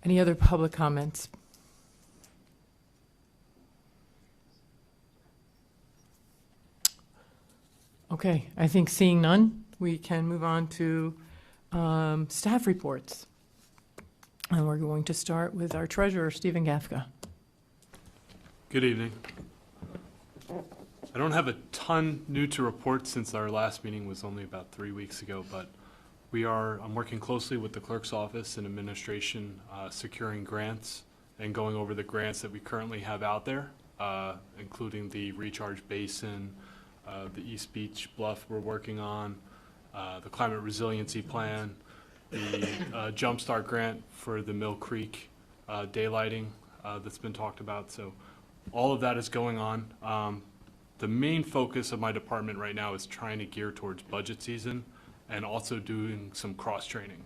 Any other public comments? Okay, I think seeing none, we can move on to staff reports. And we're going to start with our treasurer, Stephen Gafka. Good evening. I don't have a ton new to report since our last meeting was only about 3 weeks ago, but I'm working closely with the clerk's office and administration, securing grants and going over the grants that we currently have out there, including the recharge basin, the East Beach Bluff we're working on, the climate resiliency plan, the Jumpstart grant for the Mill Creek daylighting that's been talked about. So all of that is going on. The main focus of my department right now is trying to gear towards budget season and also doing some cross-training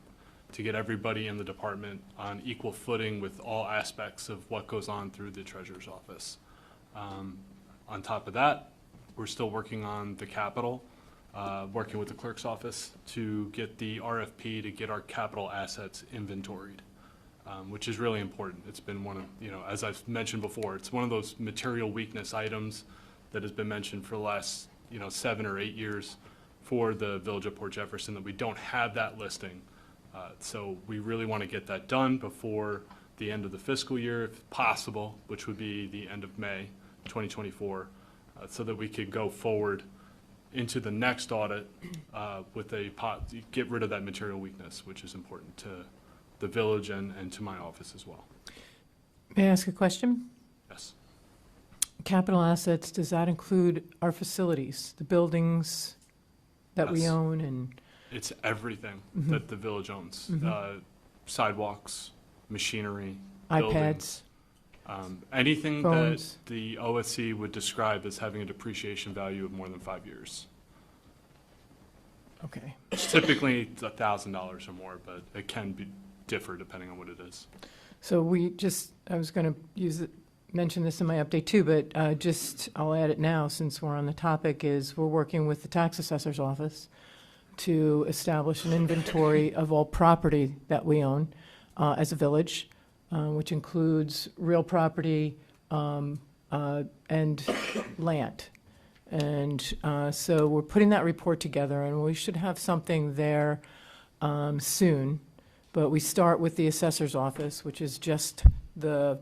to get everybody in the department on equal footing with all aspects of what goes on through the treasurer's office. On top of that, we're still working on the capital, working with the clerk's office to get the RFP to get our capital assets inventoried, which is really important. It's been one of, as I've mentioned before, it's one of those material weakness items that has been mentioned for the last, 7 or 8 years for the Village of Port Jefferson, that we don't have that listing. So we really want to get that done before the end of the fiscal year, if possible, which would be the end of May 2024, so that we could go forward into the next audit with get rid of that material weakness, which is important to the village and to my office as well. May I ask a question? Yes. Capital assets, does that include our facilities, the buildings that we Yes. own and? It's everything Mhm. that the village owns. Mhm. Sidewalks, machinery, iPads. buildings. Anything Phones. that the OSC would describe as having a depreciation value of more than 5 years. Okay. It's typically $1,000 or more, but it can differ depending on what it is. So I was going to mention this in my update too, but I'll add it now since we're on the topic, is we're working with the tax assessor's office to establish an inventory of all property that we own as a village, which includes real property and land. And so we're putting that report together, and we should have something there soon. But we start with the assessor's office, which is just the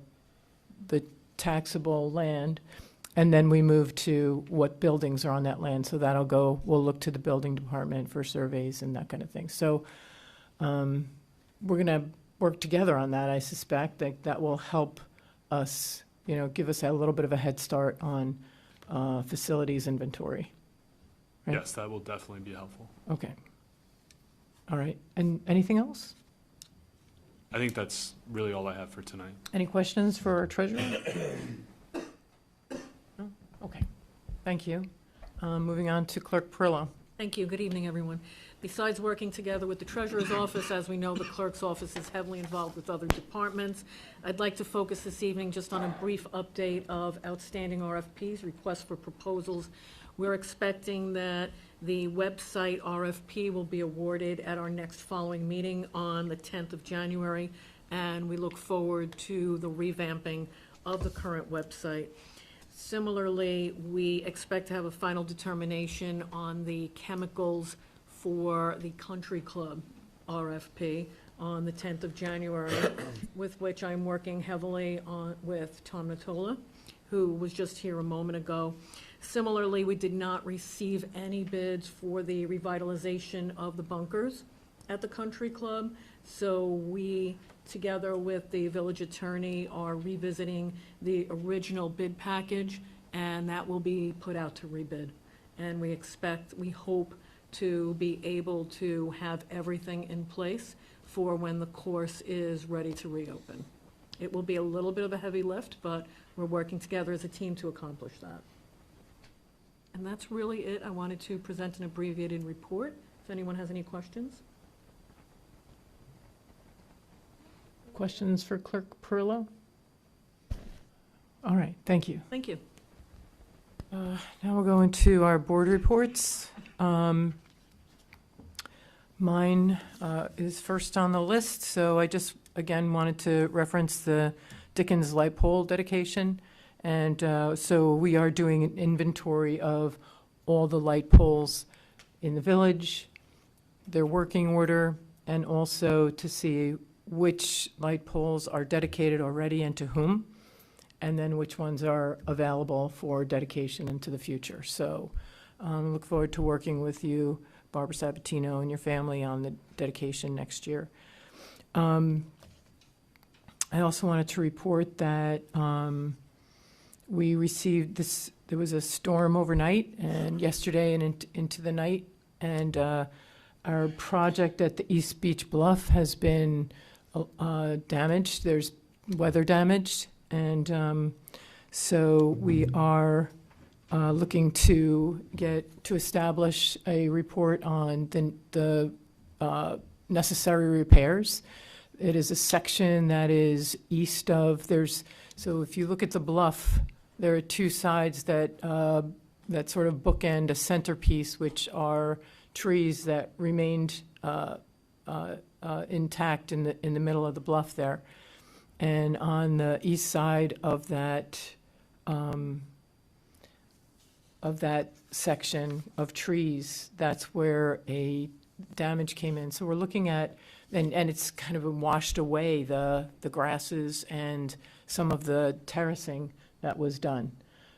taxable land, and then we move to what buildings are on that land. So we'll look to the building department for surveys and that kind of thing. So we're going to work together on that. I suspect that will help us, give us a little bit of a head start on facilities inventory. Right? Yes, that will definitely be helpful. Okay. All right. And anything else? I think that's really all I have for tonight. Any questions for our treasurer? No? Okay. Thank you. Moving on to Clerk Perillo. Thank you. Good evening, everyone. Besides working together with the treasurer's office, as we know, the clerk's office is heavily involved with other departments. I'd like to focus this evening just on a brief update of outstanding RFPs, requests for proposals. We're expecting that the website RFP will be awarded at our next following meeting on the 10th of January, and we look forward to the revamping of the current website. Similarly, we expect to have a final determination on the chemicals for the Country Club RFP on the 10th of January, with which I'm working heavily with Tom Natola, who was just here a moment ago. Similarly, we did not receive any bids for the revitalization of the bunkers at the Country Club, so we, together with the village attorney, are revisiting the original bid package, and that will be put out to rebid. And we hope to be able to have everything in place for when the course is ready to reopen. It will be a little bit of a heavy lift, but we're working together as a team to accomplish that. And that's really it. I wanted to present an abbreviated report, if anyone has any questions. Questions for Clerk Perillo? All right, thank you. Thank you. Now we'll go into our board reports. Mine is first on the list, so I just, again, wanted to reference the Dickens light pole dedication. And so we are doing an inventory of all the light poles in the village, their working order, and also to see which light poles are dedicated already and to whom. and then which ones are available for dedication into the future. So look forward to working with you, Barbara Sabatino, and your family on the dedication next year. I also wanted to report that we received this, there was a storm overnight and yesterday and into the night, and our project at the East Beach Bluff has been damaged. There's weather damage, and so we are looking to establish a report on the necessary repairs. It is a section that is east of, so if you look at the bluff, there are two sides that sort of bookend a centerpiece, which are trees that remained intact in the middle of the bluff there. And on the east side of that section of trees, that's where a damage came in. So we're looking at, and it's kind of washed away the grasses and some of the terracing that was done.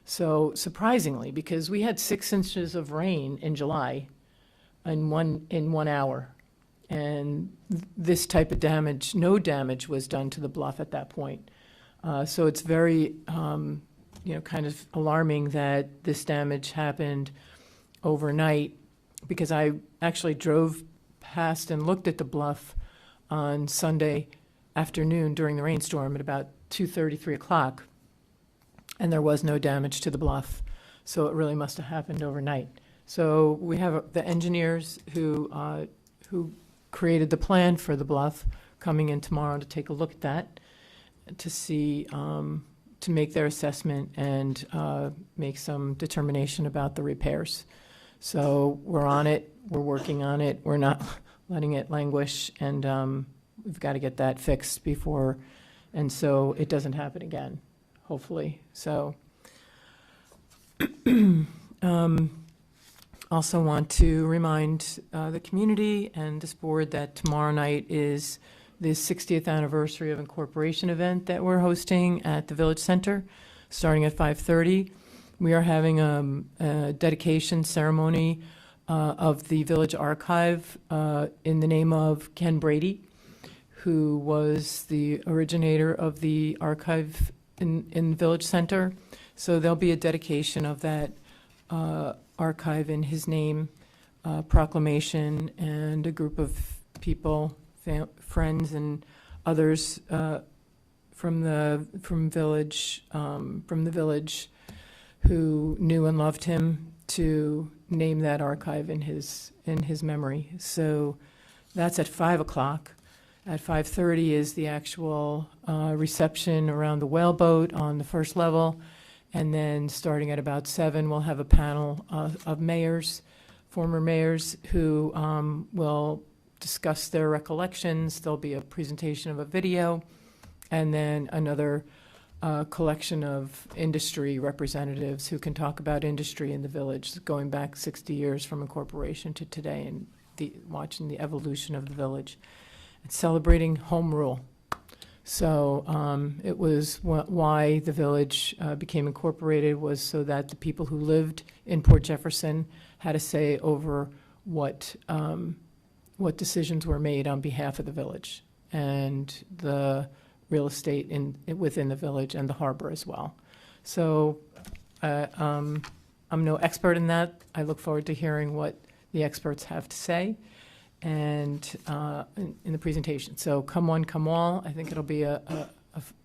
So surprisingly, because we had 6 inches of rain in July in 1 hour, and this type of damage, no damage was done to the bluff at that point. So it's very, kind of alarming that this damage happened overnight, because I actually drove past and looked at the bluff on Sunday afternoon during the rainstorm at about 2:30, 3 o'clock, and there was no damage to the bluff. So it really must have happened overnight. So we have the engineers who created the plan for the bluff coming in tomorrow to take a look at that, to see, to make their assessment and make some determination about the repairs. So we're on it, we're working on it, we're not letting it languish, and we've got to get that fixed before, and so it doesn't happen again, hopefully. So also want to remind the community and this board that tomorrow night is the 60th anniversary of incorporation event that we're hosting at the Village Center, starting at 5:30. We are having a dedication ceremony of the Village Archive in the name of Ken Brady, who was the originator of the archive in Village Center. So there'll be a dedication of that archive in his name, proclamation, and a group of people, friends and others from the village who knew and loved him, to name that archive in his memory. So that's at 5 o'clock. At 5:30 is the actual reception around the whaleboat on the first level. And then starting at about 7, we'll have a panel of mayors, former mayors, who will discuss their recollections. There'll be a presentation of a video, and then another collection of industry representatives who can talk about industry in the village, going back 60 years from incorporation to today, and watching the evolution of the village. It's celebrating home rule. So it was why the village became incorporated, was so that the people who lived in Port Jefferson had a say over what decisions were made on behalf of the village and the real estate within the village and the harbor as well. So I'm no expert in that. I look forward to hearing what the experts have to say and in the presentation. So come one, come all. I think it'll be a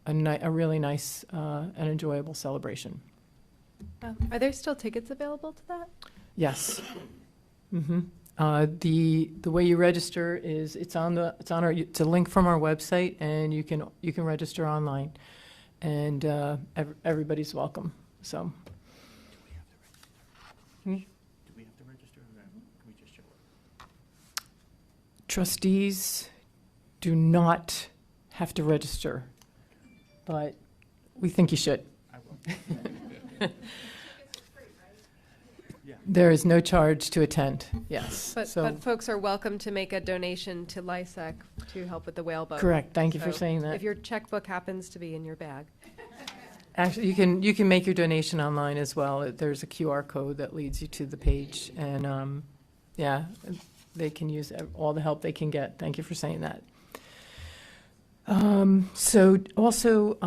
really nice and enjoyable celebration. Are there still tickets available to that? Yes. Mm-hmm. The way you register is it's a link from our website, and you can register online, and everybody's welcome. So. Do we have to register, or can we just show up? Trustees do not have to register, but we think you should. I will. There is no charge to attend, yes. But folks are welcome to make a donation to LISAC to help with the whaleboat. Correct. Thank you for So saying that. If your checkbook happens to be in your bag. Actually, you can make your donation online as well. There's a QR code that leads you to the page, and yeah, they can use all the help they can get. Thank you for saying that. So also,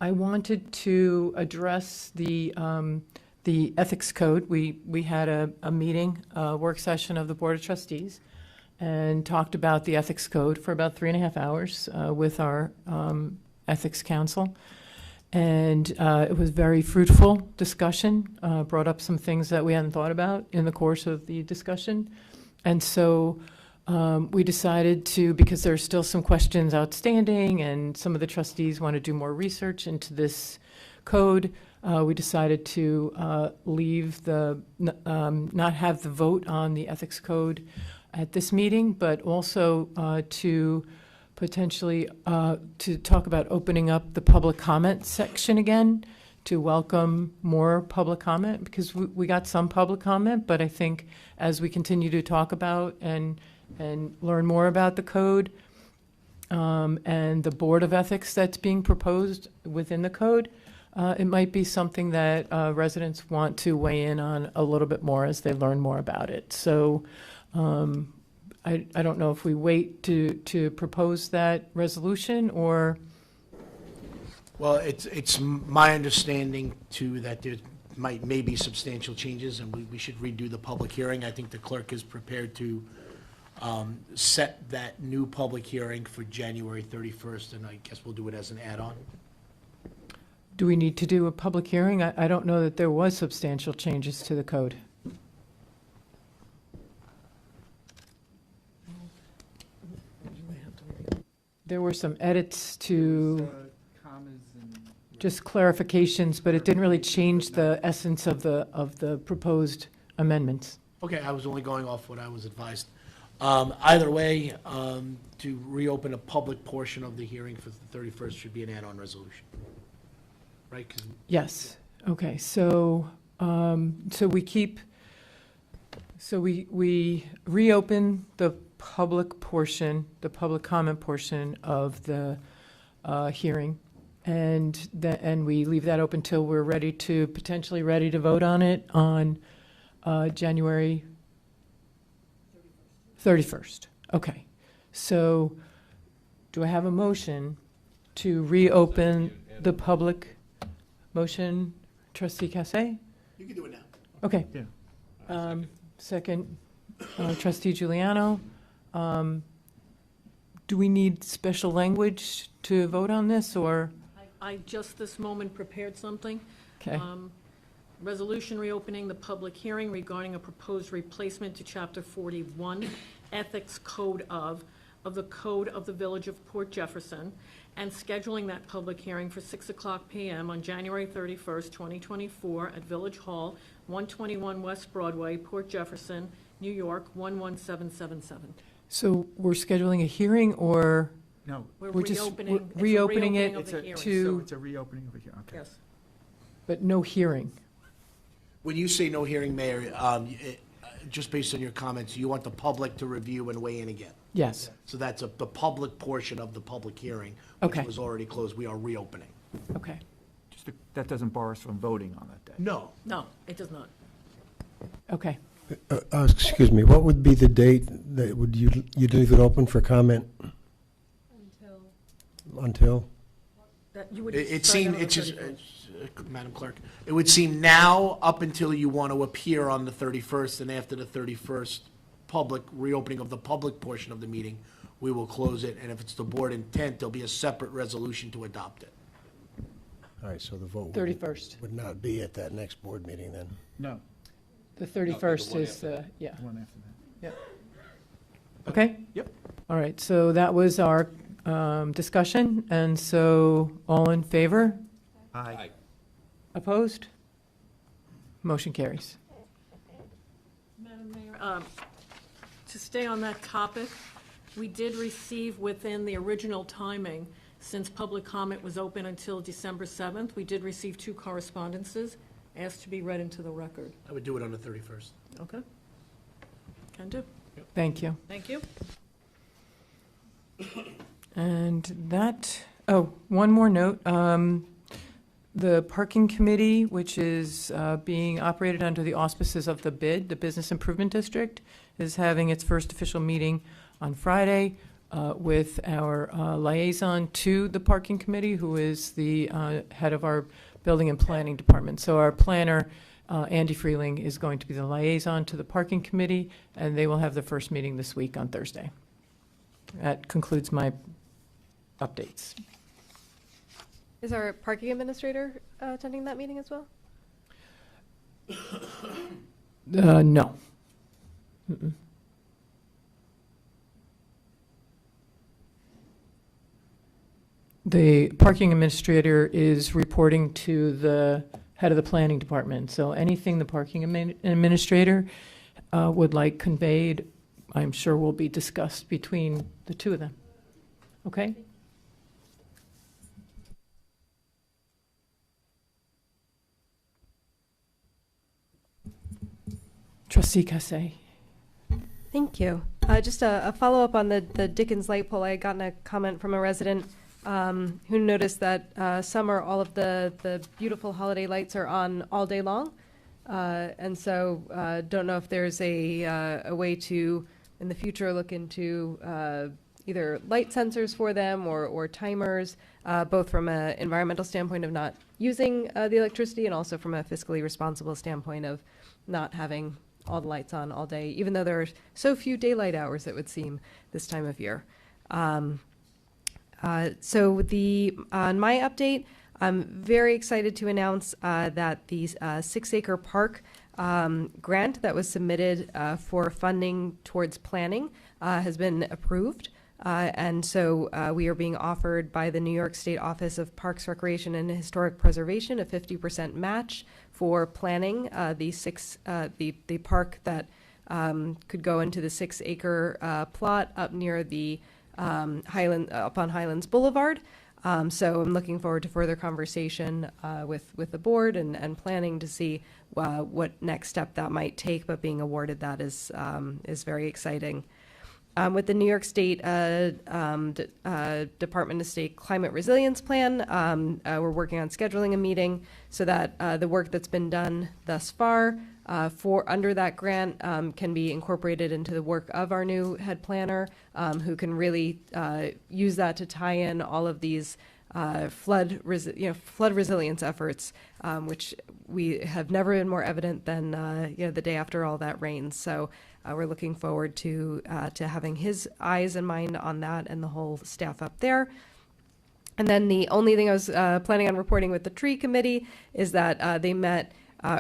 I wanted to address the ethics code. We had a meeting, a work session of the Board of Trustees, and talked about the ethics code for about 3.5 hours with our ethics council. And it was very fruitful discussion, brought up some things that we hadn't thought about in the course of the discussion. And so we decided to, because there are still some questions outstanding and some of the trustees want to do more research into this code, we decided to leave not have the vote on the ethics code at this meeting, but also to potentially to talk about opening up the public comment section again, to welcome more public comment, because we got some public comment, but I think as we continue to talk about and learn more about the code and the Board of Ethics that's being proposed within the code, it might be something that residents want to weigh in on a little bit more as they learn more about it. So I don't know if we wait to propose that resolution or. Well, it's my understanding too that there may be substantial changes and we should redo the public hearing. I think the clerk is prepared to set that new public hearing for January 31st, and I guess we'll do it as an add-on. Do we need to do a public hearing? I don't know that there was substantial changes to the code. There were some edits to just clarifications, but it didn't really change the essence of the proposed amendments. Okay, I was only going off what I was advised. Either way, to reopen a public portion of the hearing for the 31st should be an add-on resolution, right? 'Cause Yes. Okay. So we reopen the public portion, the public comment portion of the hearing, and we leave that open till we're potentially ready to vote on it on January 31st. Okay. So do I have a motion to reopen the public motion? Trustee Cassay? You can do it now. Okay. Yeah. Second, Trustee Giuliano. Do we need special language to vote on this, or? I just this moment prepared something. Okay. Resolution reopening the public hearing regarding a proposed replacement to Chapter 41, Ethics Code of the Code of the Village of Port Jefferson, and scheduling that public hearing for 6:00 p.m. on January 31st, 2024 at Village Hall, 121 West Broadway, Port Jefferson, New York, 11777. So we're scheduling a hearing, or? No. We're just reopening. It's a reopening reopening it of the hearing. to, It's a reopening of a hearing, okay. Yes. but no hearing. When you say no hearing, Mayor, just based on your comments, you want the public to review and weigh in again? Yes. So that's the public portion of the public hearing, Okay. which was already closed. We are reopening. Okay. That doesn't bar us from voting on that day. No. No, it does not. Okay. Excuse me, what would be the date that you'd leave it open for comment? Until? That you would It decide seemed, on the it's just, 31st. Madam Clerk, it would seem now up until you want to appear on the 31st, and after the 31st public, reopening of the public portion of the meeting, we will close it, and if it's the board intent, there'll be a separate resolution to adopt it. All right, so the vote 31st. would not be at that next board meeting then? No. The 31st is, yeah. One after that. Yep. Okay? Yep. All right, so that was our discussion, and so all in favor? Aye. Opposed? Motion carries. Madam Mayor, to stay on that topic, we did receive within the original timing, since public comment was open until December 7th, we did receive 2 correspondences asked to be read into the record. I would do it on the 31st. Okay? Can do. Thank you. Thank you. And that, Oh, one more note. The parking committee, which is being operated under the auspices of the BID, the Business Improvement District, is having its first official meeting on Friday with our liaison to the parking committee, who is the head of our building and planning department. So our planner, Andy Freeling, is going to be the liaison to the parking committee, and they will have the first meeting this week on Thursday. That concludes my updates. Is our parking administrator attending that meeting as well? No. Mm-mm. The parking administrator is reporting to the head of the planning department. So anything the parking administrator would like conveyed, I'm sure will be discussed between the two of them. Okay? Trustee Cassay. Thank you. Just a follow-up on the Dickens light pole. I had gotten a comment from a resident who noticed that summer all of the beautiful holiday lights are on all day long. And so don't know if there's a way to, in the future, look into either light sensors for them or timers, both from an environmental standpoint of not using the electricity and also from a fiscally responsible standpoint of not having all the lights on all day, even though there are so few daylight hours, it would seem, this time of year. On my update, I'm very excited to announce that the 6-acre park grant that was submitted for funding towards planning has been approved. And so we are being offered by the New York State Office of Parks, Recreation, and Historic Preservation a 50% match for planning the park that could go into the 6-acre plot up near the up on Highlands Boulevard. So I'm looking forward to further conversation with the board and planning to see what next step that might take. But being awarded that is very exciting. With the New York State Department of State Climate Resilience Plan, we're working on scheduling a meeting so that the work that's been done thus far under that grant can be incorporated into the work of our new head planner, who can really use that to tie in all of these flood resilience efforts, which we have never been more evident than the day after all that rains. So we're looking forward to having his eyes and mind on that and the whole staff up there. And then the only thing I was planning on reporting with the tree committee is that they met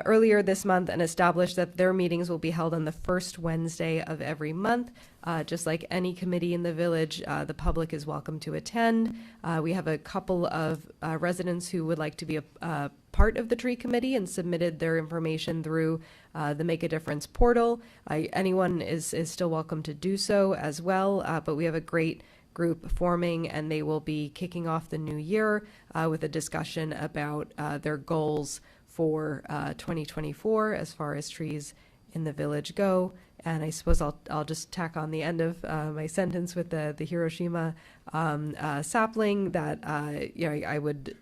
earlier this month and established that their meetings will be held on the first Wednesday of every month. Just like any committee in the village, the public is welcome to attend. We have a couple of residents who would like to be a part of the tree committee and submitted their information through the Make a Difference portal. Anyone is still welcome to do so as well, but we have a great group forming, and they will be kicking off the new year with a discussion about their goals for 2024 as far as trees in the village go. And I suppose I'll just tack on the end of my sentence with the Hiroshima sapling that I would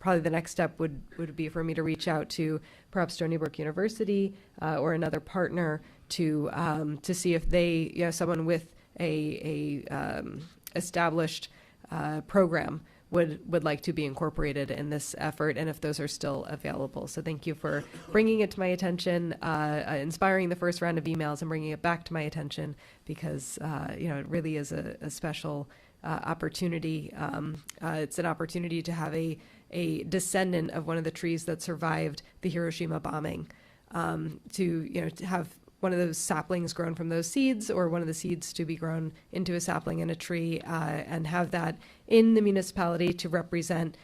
probably the next step would be for me to reach out to perhaps Stony Brook University or another partner to see if they someone with a established program would like to be incorporated in this effort, and if those are still available. So thank you for bringing it to my attention, inspiring the first round of emails and bringing it back to my attention, because it really is a special opportunity. It's an opportunity to have a descendant of one of the trees that survived the Hiroshima bombing, to have one of those saplings grown from those seeds, or one of the seeds to be grown into a sapling in a tree, and have that in the municipality to represent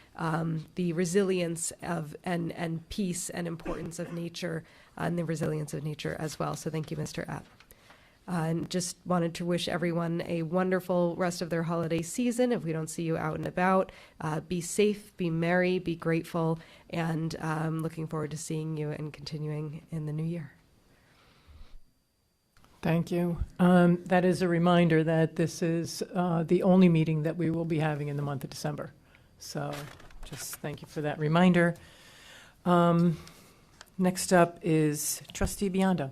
the resilience of and peace and importance of nature, and the resilience of nature as well. So thank you, Mr. App. And just wanted to wish everyone a wonderful rest of their holiday season. If we don't see you out and about, be safe, be merry, be grateful, and looking forward to seeing you and continuing in the new year. Thank you. That is a reminder that this is the only meeting that we will be having in the month of December. So just thank you for that reminder. Next up is Trustee Bionda.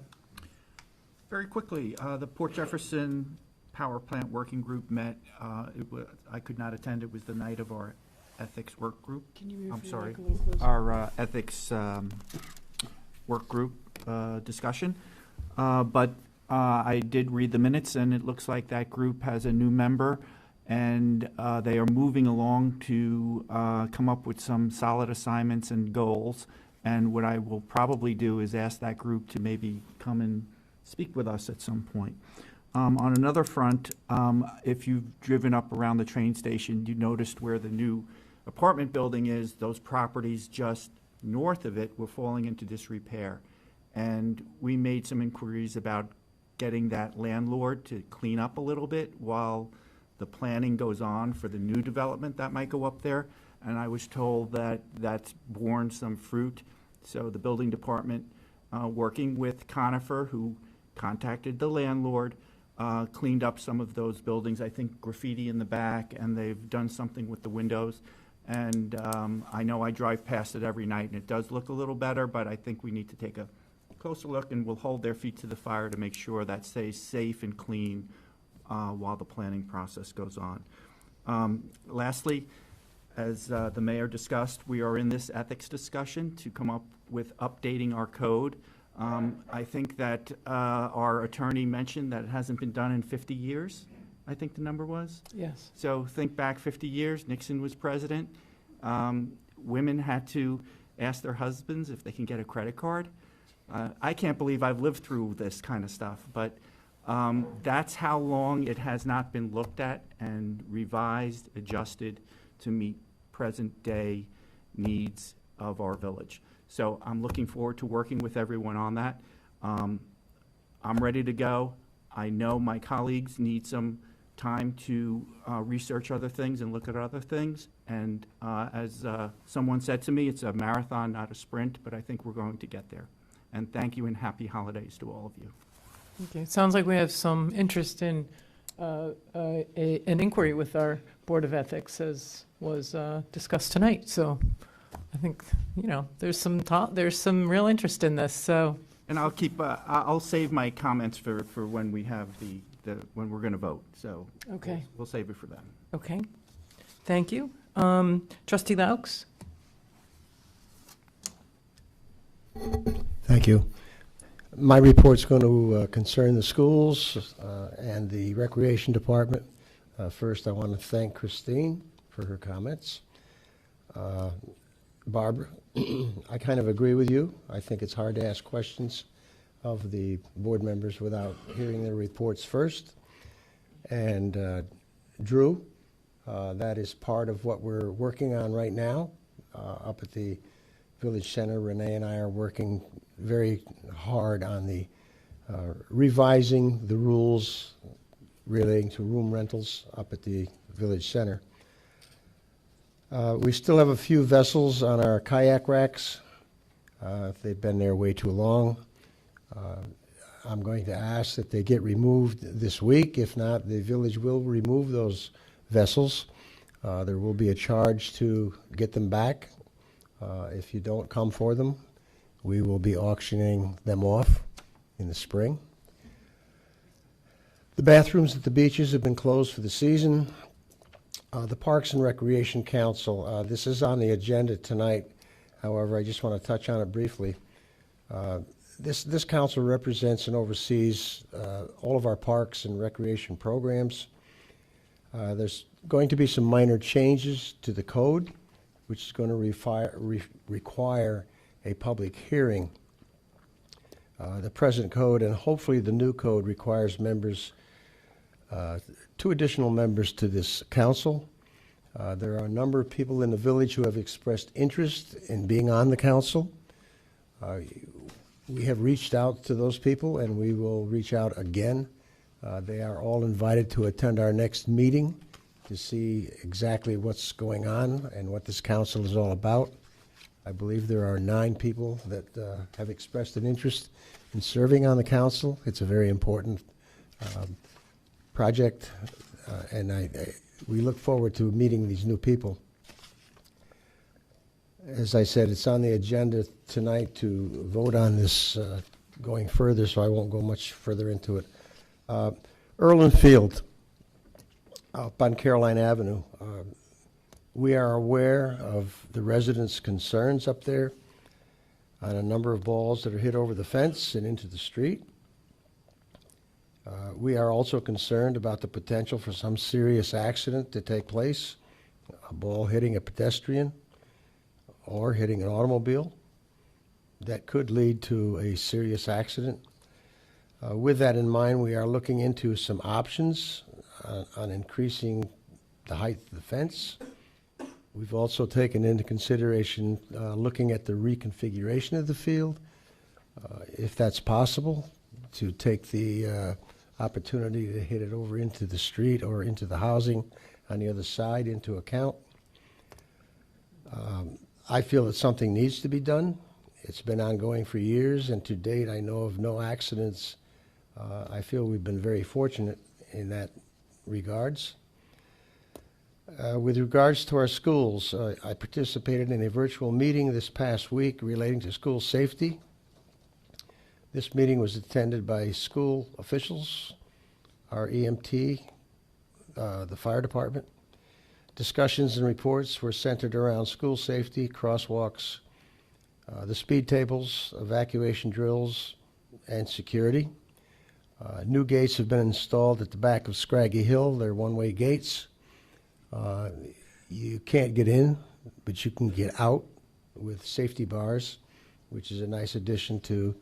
Very quickly, the Port Jefferson Power Plant Working Group met. I could not attend. It was the night of our ethics work group. Can you move I'm your sorry. mic a little closer? Our ethics work group discussion. But I did read the minutes, and it looks like that group has a new member, and they are moving along to come up with some solid assignments and goals. And what I will probably do is ask that group to maybe come and speak with us at some point. On another front, if you've driven up around the train station, you noticed where the new apartment building is. Those properties just north of it were falling into disrepair. And we made some inquiries about getting that landlord to clean up a little bit while the planning goes on for the new development that might go up there. And I was told that that's borne some fruit. So the building department, working with Conifer, who contacted the landlord, cleaned up some of those buildings, I think graffiti in the back, and they've done something with the windows. And I know I drive past it every night, and it does look a little better, but I think we need to take a closer look, and we'll hold their feet to the fire to make sure that stays safe and clean while the planning process goes on. Lastly, as the mayor discussed, we are in this ethics discussion to come up with updating our code. I think that our attorney mentioned that it hasn't been done in 50 years, I think the number was. Yes. So think back 50 years, Nixon was president. Women had to ask their husbands if they can get a credit card. I can't believe I've lived through this kind of stuff, but that's how long it has not been looked at and revised, adjusted to meet present-day needs of our village. So I'm looking forward to working with everyone on that. I'm ready to go. I know my colleagues need some time to research other things and look at other things. And as someone said to me, it's a marathon, not a sprint, but I think we're going to get there. And thank you and happy holidays to all of you. Okay, sounds like we have some interest in an inquiry with our Board of Ethics, as was discussed tonight. So I think, you know, there's some real interest in this. So. And I'll keep. I'll save my comments for when we have when we're going to vote. So. Okay. We'll save it for then. Okay. Thank you, Trustee Laux. Thank you. My report's going to concern the schools and the Recreation Department. First, I want to thank Christine for her comments. Barbara, I kind of agree with you. I think it's hard to ask questions of the board members without hearing their reports first. And Drew, that is part of what we're working on right now up at the Village Center. Renee and I are working very hard on the revising the rules relating to room rentals up at the Village Center. We still have a few vessels on our kayak racks. They've been there way too long. I'm going to ask that they get removed this week. If not, the village will remove those vessels. There will be a charge to get them back. If you don't come for them, we will be auctioning them off in the spring. The bathrooms at the beaches have been closed for the season. The Parks and Recreation Council, this is on the agenda tonight. However, I just want to touch on it briefly. This council represents and oversees all of our parks and recreation programs. There's going to be some minor changes to the code, which is going to require a public hearing. The present code and hopefully the new code requires members, 2 additional members to this council. There are a number of people in the village who have expressed interest in being on the council. We have reached out to those people and we will reach out again. They are all invited to attend our next meeting to see exactly what's going on and what this council is all about. I believe there are 9 people that have expressed an interest in serving on the council. It's a very important project, and we look forward to meeting these new people. As I said, it's on the agenda tonight to vote on this going further, so I won't go much further into it. Erland Field, up on Caroline Avenue. We are aware of the residents' concerns up there on a number of balls that are hit over the fence and into the street. We are also concerned about the potential for some serious accident to take place, a ball hitting a pedestrian or hitting an automobile that could lead to a serious accident. With that in mind, we are looking into some options on increasing the height of the fence. We've also taken into consideration looking at the reconfiguration of the field, if that's possible, to take the opportunity to hit it over into the street or into the housing on the other side into account. I feel that something needs to be done. It's been ongoing for years, and to date I know of no accidents. I feel we've been very fortunate in that regards. With regards to our schools, I participated in a virtual meeting this past week relating to school safety. This meeting was attended by school officials, our EMT, the fire department. Discussions and reports were centered around school safety, crosswalks, the speed tables, evacuation drills, and security. New gates have been installed at the back of Scraggy Hill. They're one-way gates. You can't get in, but you can get out with safety bars, which is a nice addition to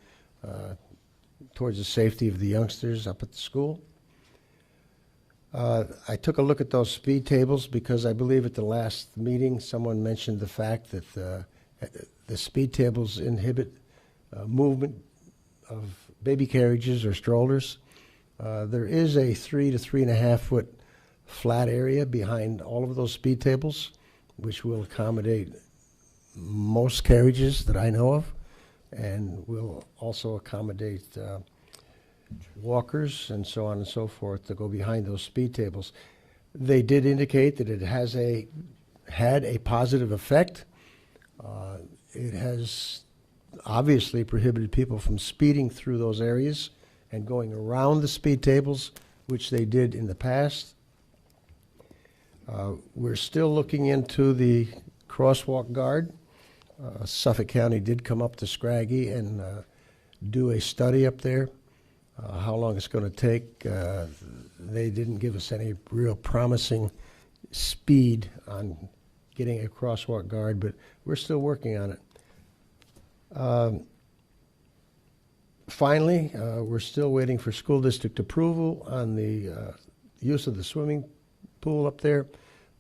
towards the safety of the youngsters up at the school. I took a look at those speed tables because I believe at the last meeting someone mentioned the fact that the speed tables inhibit movement of baby carriages or strollers. There is a 3 to 3.5 foot flat area behind all of those speed tables, which will accommodate most carriages that I know of, and will also accommodate walkers and so on and so forth to go behind those speed tables. They did indicate that it has had a positive effect. It has obviously prohibited people from speeding through those areas and going around the speed tables, which they did in the past. We're still looking into the crosswalk guard. Suffolk County did come up to Scraggy and do a study up there. How long it's going to take, they didn't give us any real promising speed on getting a crosswalk guard, but we're still working on it. Finally, we're still waiting for school district approval on the use of the swimming pool up there.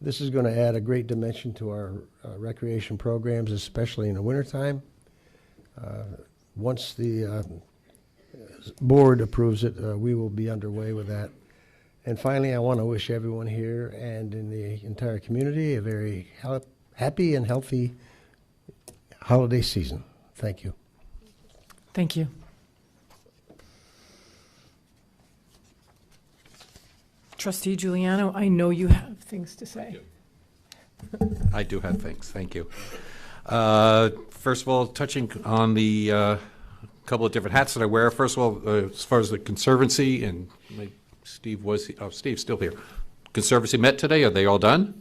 This is going to add a great dimension to our recreation programs, especially in the wintertime. Once the board approves it, we will be underway with that. And finally, I want to wish everyone here and in the entire community a very happy and healthy holiday season. Thank you. Thank you. Trustee Giuliano, I know you have things to say. I do have things. Thank you. First of all, touching on the couple of different hats that I wear. First of all, as far as the Conservancy, and Steve was, Steve's still here. Conservancy met today. Are they all done?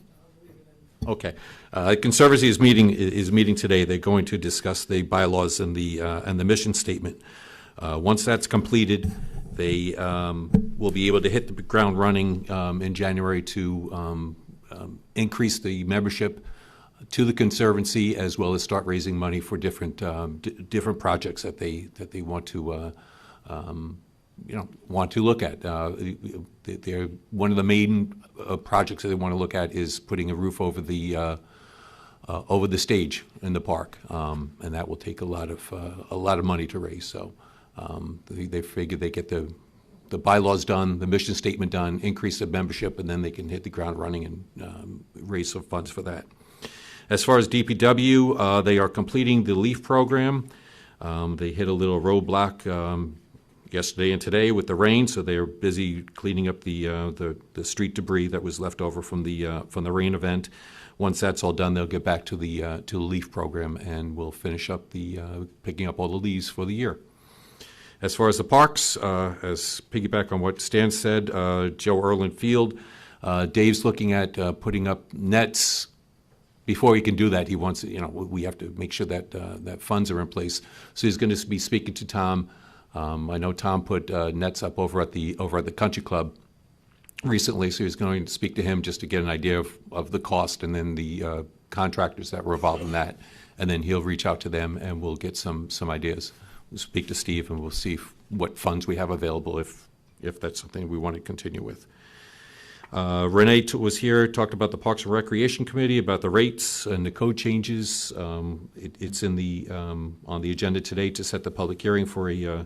Okay. Conservancy is meeting today. They're going to discuss the bylaws and the mission statement. Once that's completed, they will be able to hit the ground running in January to increase the membership to the Conservancy, as well as start raising money for different different projects that they want to want to look at. They're one of the main projects that they want to look at is putting a roof over the stage in the park, and that will take a lot of money to raise. So they figure they get the bylaws done, the mission statement done, increase the membership, and then they can hit the ground running and raise some funds for that. As far as DPW, they are completing the LEAF program. They hit a little roadblock yesterday and today with the rain, so they are busy cleaning up the street debris that was left over from the rain event. Once that's all done, they'll get back to the LEAF program, and we'll finish up picking up all the leaves for the year. As far as the parks, as piggyback on what Stan said, Joe Erlin Field, Dave's looking at putting up nets. Before he can do that, he wants, we have to make sure that that funds are in place. So he's going to be speaking to Tom. I know Tom put nets up over at the country club recently, so he's going to speak to him just to get an idea of the cost and then the contractors that were involved in that. And then he'll reach out to them and we'll get some ideas. We'll speak to Steve and we'll see what funds we have available if that's something we want to continue with. Renee was here, talked about the Parks and Recreation Committee, about the rates and the code changes. It's in on the agenda today to set the public hearing for a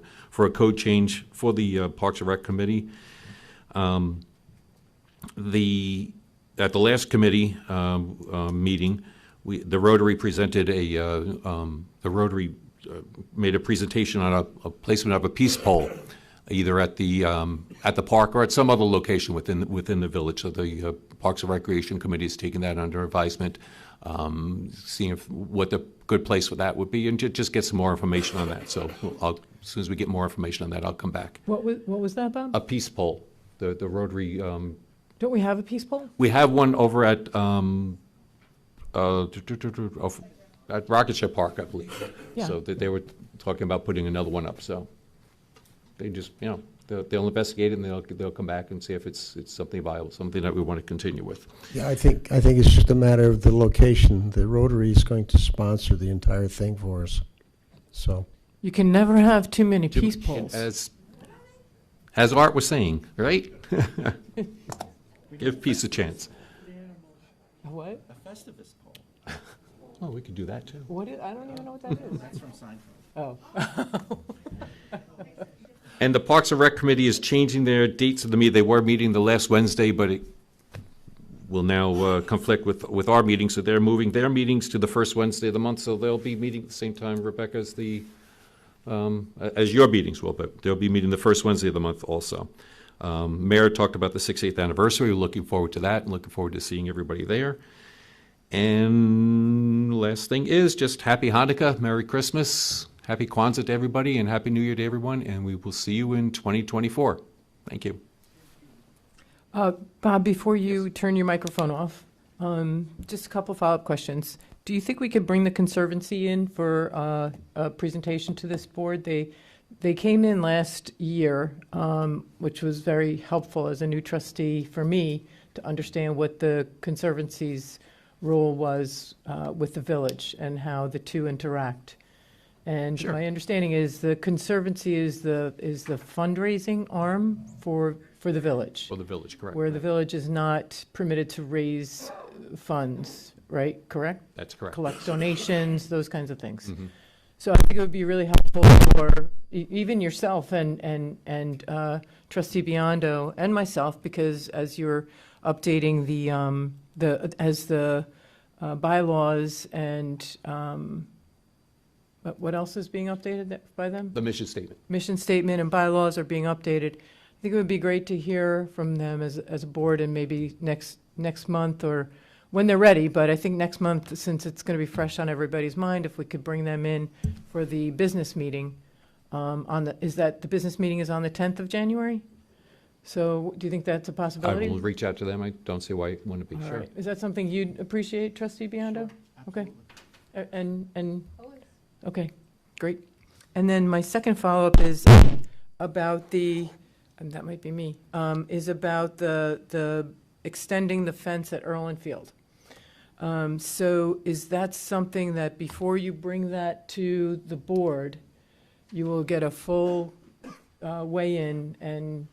code change for the Parks and Rec Committee. At the last committee meeting, the Rotary presented made a presentation on a placement of a peace pole, either at the park or at some other location within the village. So the Parks and Recreation Committee is taking that under advisement, seeing what the good place for that would be, and just get some more information on that. So as soon as we get more information on that, I'll come back. What was that, Bob? A peace pole, the Rotary. Don't we have a peace pole? We have one over at Rocketship Park, I believe. Yeah. So they were talking about putting another one up. So they just, they'll investigate it and they'll come back and see if it's something viable, something that we want to continue with. Yeah, I think it's just a matter of the location. The Rotary is going to sponsor the entire thing for us. So You can never have too many peace poles. As Art was saying, right? Give peace a chance. What? A Festivus pole. Oh, we could do that too. I don't even know what that is. That's from Seinfeld. Oh. And the Parks and Rec Committee is changing their dates of the meeting. They were meeting the last Wednesday, but it will now conflict with our meeting. So they're moving their meetings to the first Wednesday of the month. So they'll be meeting at the same time, Rebecca, as your meetings will, but they'll be meeting the first Wednesday of the month also. Mayor talked about the 68th anniversary. We're looking forward to that and looking forward to seeing everybody there. And last thing is just happy Hanukkah, Merry Christmas, happy Kwanzaa to everybody, and Happy New Year to everyone. And we will see you in 2024. Thank you. Bob, before you turn your microphone off, just a couple follow-up questions. Do you think we could bring the Conservancy in for a presentation to this board? They came in last year, which was very helpful as a new trustee for me to understand what the Conservancy's role was with the village and how the two interact. And Sure. my understanding is the Conservancy is the fundraising arm for the village. For the village, correct. Where the village is not permitted to raise funds, right? Correct? That's correct. Collect donations, those kinds of things. Mhm. So I think it would be really helpful for even yourself and Trustee Biondo and myself, because as you're updating the bylaws and what else is being updated by them? The mission statement. Mission statement and bylaws are being updated. I think it would be great to hear from them as a board, and maybe next month or when they're ready. But I think next month, since it's going to be fresh on everybody's mind, if we could bring them in for the business meeting. The business meeting is on the 10th of January? So do you think that's a I possibility? will reach out to them. I don't see why it wouldn't be. All Sure. right. Is that something you'd appreciate, Trustee Biondo? Okay. And okay, great. And then my second follow-up is about and that might be me, is about the extending the fence at Erlin Field. So is that something that before you bring that to the board, you will get a full weigh-in and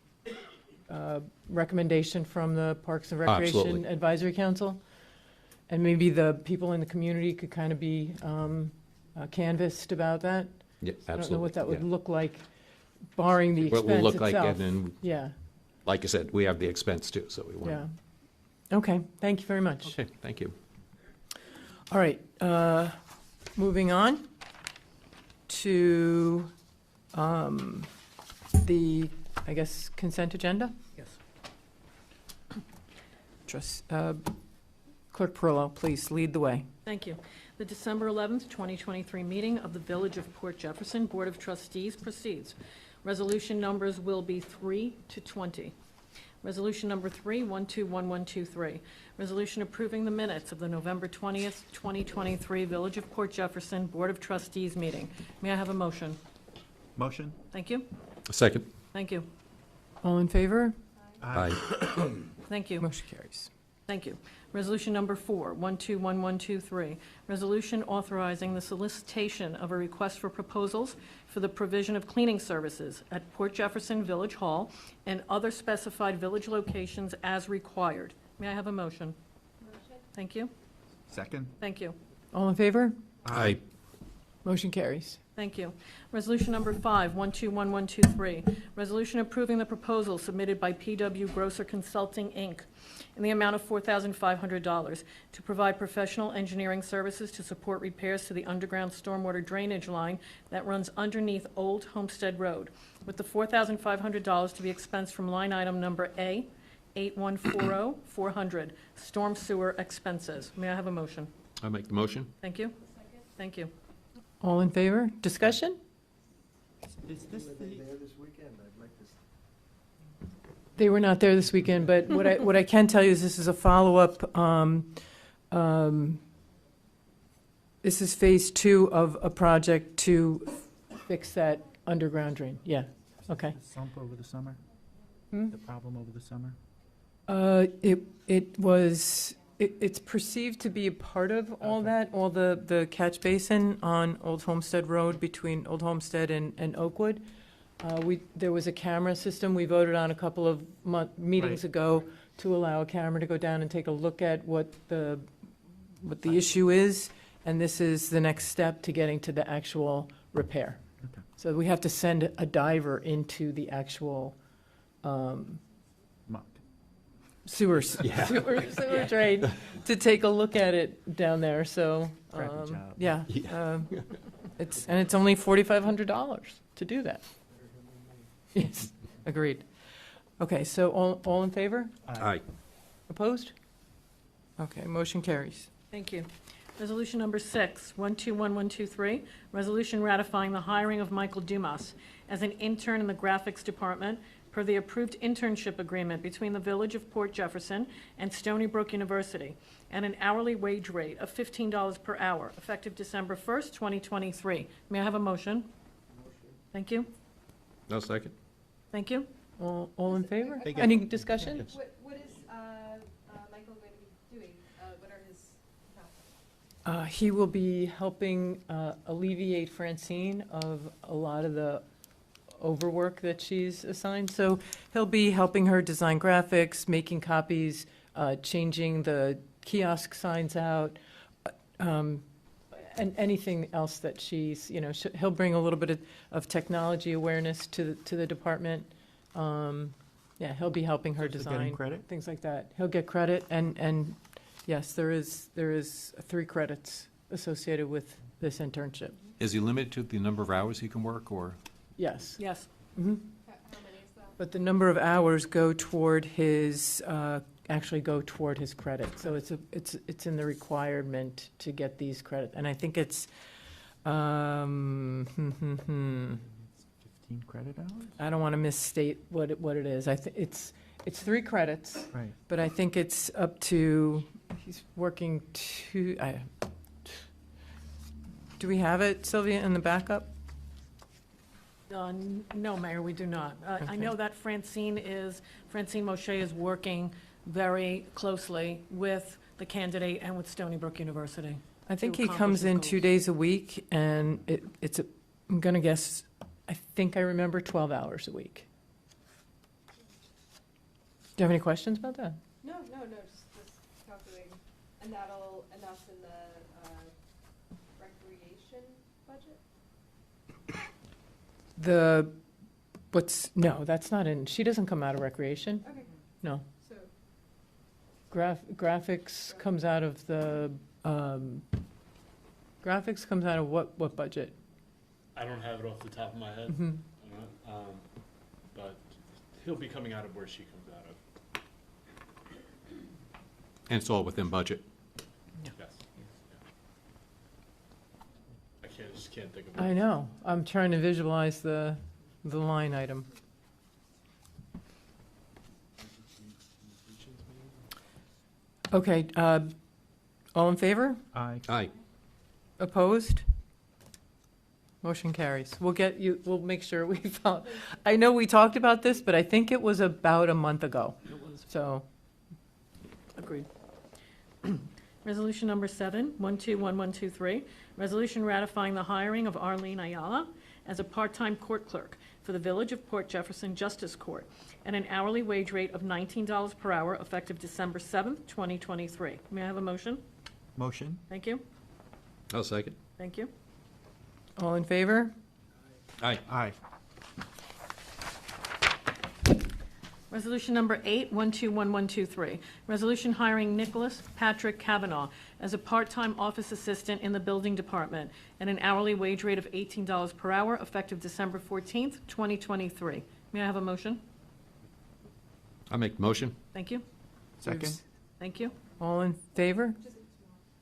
recommendation from the Parks and Recreation Absolutely. Advisory Council? And maybe the people in the community could kind of be canvassed about that? Yeah, I don't know absolutely, what that would yeah. look like, barring the What expense it will itself. look like, and then, Yeah, like I said, we have the expense too, so we want. yeah. Okay, thank you very much. Okay, thank you. All right, moving on to the, I guess, consent agenda. Yes. Clerk Perillo, please lead the way. Thank you. The December 11th, 2023 meeting of the Village of Port Jefferson Board of Trustees proceeds. Resolution numbers will be 3 to 20. Resolution number 3, 121123. Resolution approving the minutes of the November 20th, 2023 Village of Port Jefferson Board of Trustees meeting. May I have a motion? Motion? Thank you. Second. Thank you. All in favor? Aye. Thank you. Motion carries. Thank you. Resolution number 4, 121123. Resolution authorizing the solicitation of a request for proposals for the provision of cleaning services at Port Jefferson Village Hall and other specified village locations as required. May I have a motion? Motion. Thank you. Second? Thank you. All in favor? Aye. Motion carries. Thank you. Resolution number 5, 121123. Resolution approving the proposal submitted by PW Grosser Consulting, Inc. in the amount of $4,500 to provide professional engineering services to support repairs to the underground stormwater drainage line that runs underneath Old Homestead Road, with the $4,500 to be expensed from line item number A, 8140-400, storm sewer expenses. May I have a motion? I make the motion. Thank you. Thank you. All in favor? Discussion? Is this the? They were not there this weekend, but what I can tell you is this is a follow-up. This is phase 2 of a project to fix that underground drain. Yeah, okay. The sump over the summer? Hmm? The problem over the summer? It's perceived to be a part of all that, all the catch basin on Old Homestead Road between Old Homestead and Oakwood. There was a camera system we voted on a couple of meetings ago to allow a camera to go down and take a look at what the issue is, and this is the next step to getting to the actual repair. Okay. So we have to send a diver into the actual Muck. sewer drain to take a look at it down there, so. Crappy job. Yeah. It's only $4,500 to do that. Yes, agreed. Okay, so all in favor? Aye. Opposed? Okay, motion carries. Thank you. Resolution number 6, 121123, resolution ratifying the hiring of Michael Dumas as an intern in the graphics department per the approved internship agreement between the Village of Port Jefferson and Stony Brook University at an hourly wage rate of $15 per hour, effective December 1st, 2023. May I have a motion? Thank you. No second. Thank you. All in favor? They get- Any discussion? What is Michael going to be doing? What are his tasks? He will be helping alleviate Francine of a lot of the overwork that she's assigned. So he'll be helping her design graphics, making copies, changing the kiosk signs out, and anything else that she's, he'll bring a little bit of technology awareness to the department. Yeah, he'll be helping her So is he getting design credit? things like that. He'll get credit, and yes, there is 3 credits associated with this internship. Is he limited to the number of hours he can work, or? Yes. Yes. Mhm. But the number of hours go toward his, actually go toward his credit. So it's in the requirement to get these credits. And I think it's, 15 credit hours? I don't want to misstate what it is. It's 3 credits. Right. But I think it's up to, he's working do we have it, Sylvia, in the backup? No, Mayor, we do not. I Okay. know that Francine Moshe is working very closely with the candidate and with Stony Brook University. I think to he comes in accomplish 2 days a week, and I'm going to guess, I think I remember 12 hours a week. Do you have any questions about that? No, just calculating. And that's in the recreation budget? No, that's not in, she doesn't come out of recreation. Okay. No. So, Graphics comes out of the graphics comes out of what budget? I don't have it off the top of my head, Mhm. but he'll be coming out of where she comes out of. And it's all within budget. Yes. I just can't think of it. I know, I'm trying to visualize the line item. Okay, all in favor? Aye. Aye. Opposed? Motion carries. We'll make sure we found, I know we talked about this, but I think it was about a month ago. It was. So, Agreed. Resolution number 7, 121123, resolution ratifying the hiring of Arlene Ayala as a part-time court clerk for the Village of Port Jefferson Justice Court at an hourly wage rate of $19 per hour effective December 7th, 2023. May I have a motion? Motion? Thank you. I'll second. Thank you. all in favor? Aye. Aye. Resolution number 8, 121123, resolution hiring Nicholas Patrick Kavanaugh as a part-time office assistant in the building department at an hourly wage rate of $18 per hour effective December 14th, 2023. May I have a motion? I'll make the motion. Thank you. Second? Thank you. All in favor?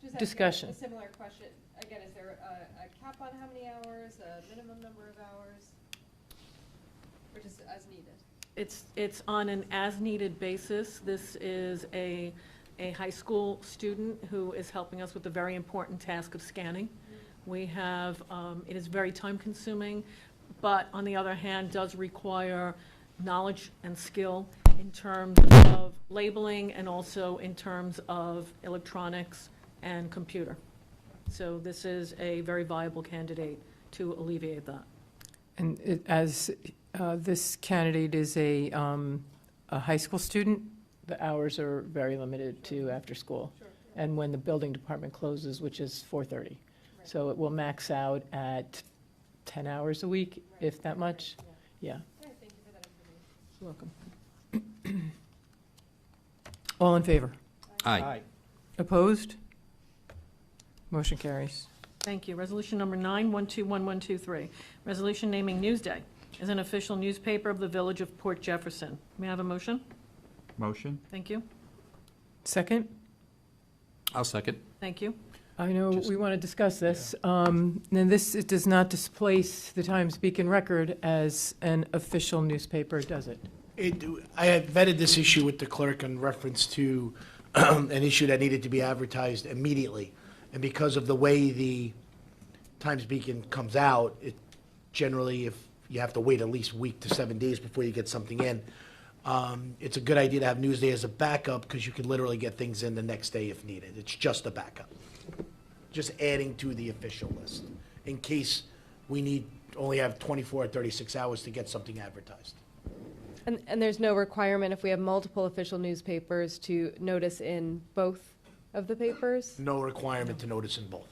Just have Discussion. A similar question. Again, is there a cap on how many hours, a minimum number of hours? Or just as needed? It's on an as-needed basis. This is a high school student who is helping us with the very important task of scanning. We have, it is very time-consuming, but on the other hand, does require knowledge and skill in terms of labeling and also in terms of electronics and computer. So this is a very viable candidate to alleviate that. And as this candidate is a high school student, the hours are very limited to after school. And when the building department closes, which is 4:30. So it will max out at 10 hours a week, if that much. Yeah. Thank you for that information. You're welcome. All in favor? Aye. Opposed? Motion carries. Thank you. Resolution number 9, 121123, resolution naming Newsday as an official newspaper of the Village of Port Jefferson. May I have a motion? Motion? Thank you. Second? I'll second. Thank you. I know we want to discuss this. And this, it does not displace the Times-Beacon Record as an official newspaper, does it? I had vetted this issue with the clerk in reference to an issue that needed to be advertised immediately. And because of the way the Times-Beacon comes out, it generally, if you have to wait at least a week to 7 days before you get something in, it's a good idea to have Newsday as a backup because you can literally get things in the next day if needed. It's just a backup. Just adding to the official list in case we only have 24 or 36 hours to get something advertised. And there's no requirement if we have multiple official newspapers to notice in both of the papers? No requirement to notice in both.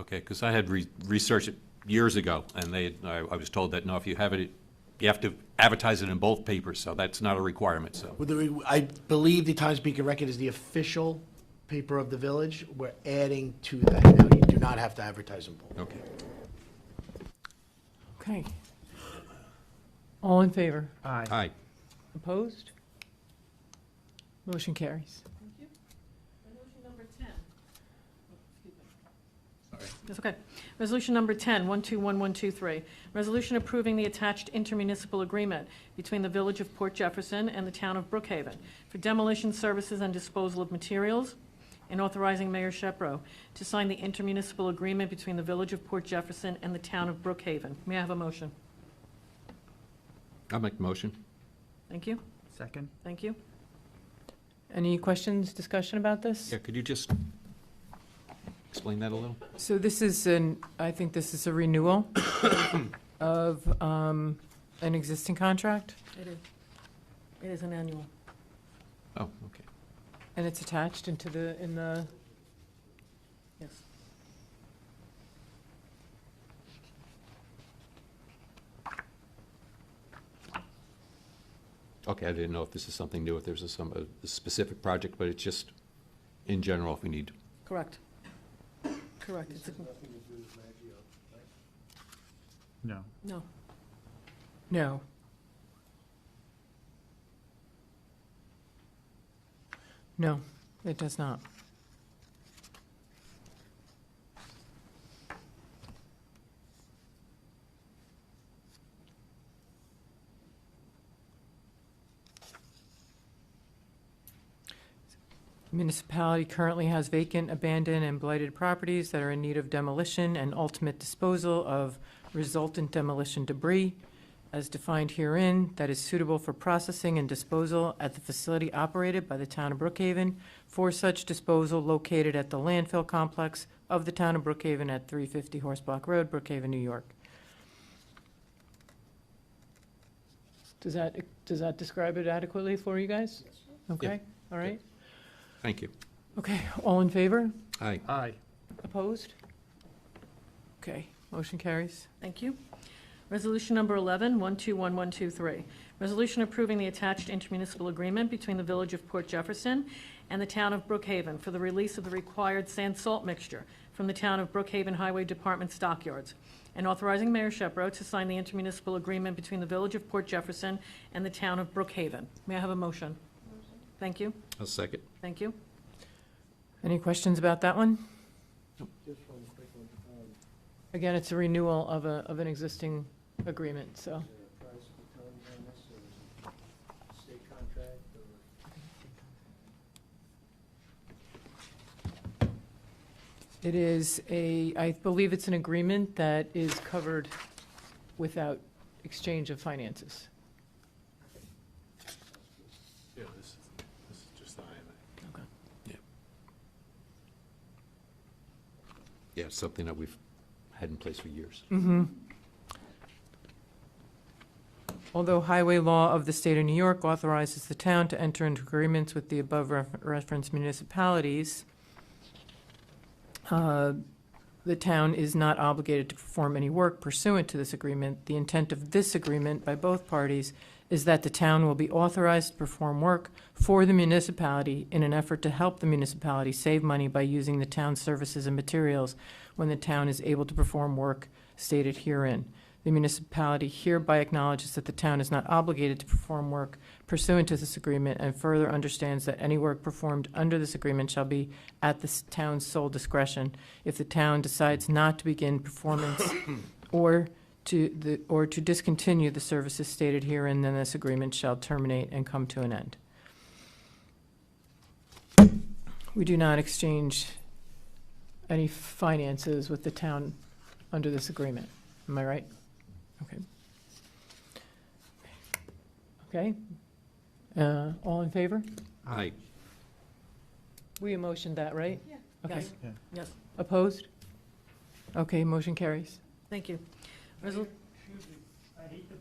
Okay, because I had researched it years ago, and I was told that, no, if you have it, you have to advertise it in both papers, so that's not a requirement, so. I believe the Times-Beacon Record is the official paper of the village. We're adding to that now. You do not have to advertise in both. Okay. Okay. All in favor? Aye. Aye. Opposed? Motion carries. Thank you. Resolution number 10. Oh, excuse me. That's okay. Resolution number 10, 121123, resolution approving the attached intermunicipal agreement between the Village of Port Jefferson and the Town of Brookhaven for demolition services and disposal of materials, and authorizing Mayor Shepro to sign the intermunicipal agreement between the Village of Port Jefferson and the Town of Brookhaven. May I have a motion? I'll make the motion. Thank you. Second? Thank you. Any questions, discussion about this? Yeah, could you just explain that a little? So this is I think this is a renewal of an existing contract, It is. It is an annual. Oh, okay. and it's attached in the, Yes. Okay, I didn't know if this is something new, if there's a specific project, but it's just in general if we need. Correct. Correct. It's a- No. No. No. No, it does not. Municipality currently has vacant, abandoned, and blighted properties that are in need of demolition and ultimate disposal of resultant demolition debris, as defined herein, that is suitable for processing and disposal at the facility operated by the town of Brookhaven. For such disposal located at the landfill complex of the town of Brookhaven at 350 Horseblock Road, Brookhaven, New York. Does that describe it adequately for you guys? Yes. Okay, all right. Thank you. Okay, all in favor? Aye. Aye. Opposed? Okay, motion carries. Thank you. Resolution number 11, 121123. Resolution approving the attached intermunicipal agreement between the Village of Port Jefferson and the Town of Brookhaven for the release of the required sand salt mixture from the Town of Brookhaven Highway Department stockyards, and authorizing Mayor Shepro to sign the intermunicipal agreement between the Village of Port Jefferson and the Town of Brookhaven. May I have a motion? Thank you. I'll second. Thank you. Any questions about that one? Again, it's a renewal of an existing agreement, so. It is I believe it's an agreement that is covered without exchange of finances. Yeah, this is just the IMA. Okay. Yeah, it's something that we've had in place for years. Mm-hmm. Although highway law of the state of New York authorizes the town to enter into agreements with the above referenced municipalities, the town is not obligated to perform any work pursuant to this agreement. The intent of this agreement by both parties is that the town will be authorized to perform work for the municipality in an effort to help the municipality save money by using the town's services and materials when the town is able to perform work stated herein. The municipality hereby acknowledges that the town is not obligated to perform work pursuant to this agreement, and further understands that any work performed under this agreement shall be at the town's sole discretion. If the town decides not to begin performance or to discontinue the services stated herein, then this agreement shall terminate and come to an end. We do not exchange any finances with the town under this agreement. Am I right? Okay. Okay. All in favor? Aye. We motioned that, right? Yeah. Okay. Yes. Yes. Opposed? Okay, motion carries. Thank you. Excuse me, I hate to,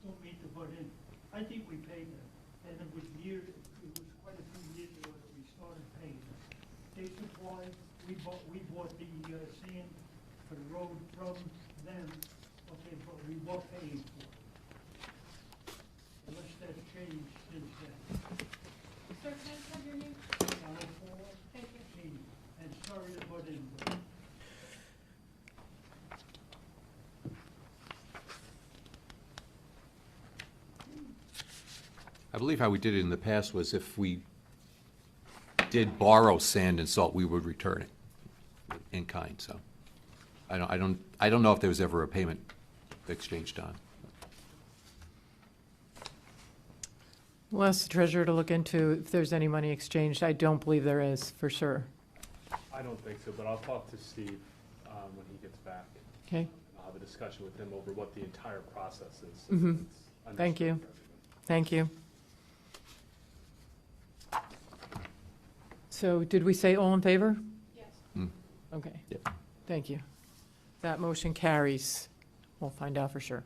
don't mean to butt in. I think we paid them, and it was quite a few years ago that we started paying them. They supplied, we bought the sand for the road from them, okay, but we were paying for it. Unless that's changed since then. Sir, can I have your name? And sorry to butt in, but I believe how we did it in the past was if we did borrow sand and salt, we would return it in kind, so. I don't know if there was ever a payment exchanged on. We'll ask the treasurer to look into if there's any money exchanged. I don't believe there is, for sure. I don't think so, but I'll talk to Steve when he gets back. Okay. I'll have a discussion with him over what the entire process is. so Mm-hmm. it's Thank you. understood for everyone. Thank you. So did we say all in favor? Yes. Okay. Yep. Thank you. That motion carries. We'll find out for sure.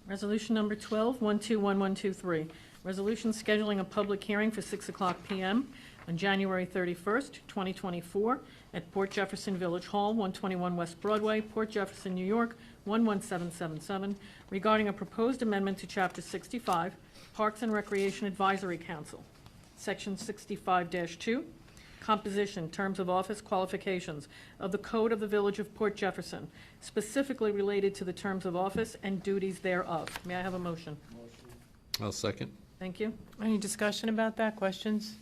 Resolution number 12, 121123. Resolution scheduling a public hearing for 6:00 PM on January 31st, 2024, at Port Jefferson Village Hall, 121 West Broadway, Port Jefferson, New York, 11777, regarding a proposed amendment to Chapter 65, Parks and Recreation Advisory Council, Section 65-2, composition, terms of office, qualifications of the Code of the Village of Port Jefferson, specifically related to the terms of office and duties thereof. May I have a motion? I'll second. Thank you. Any discussion about that, questions?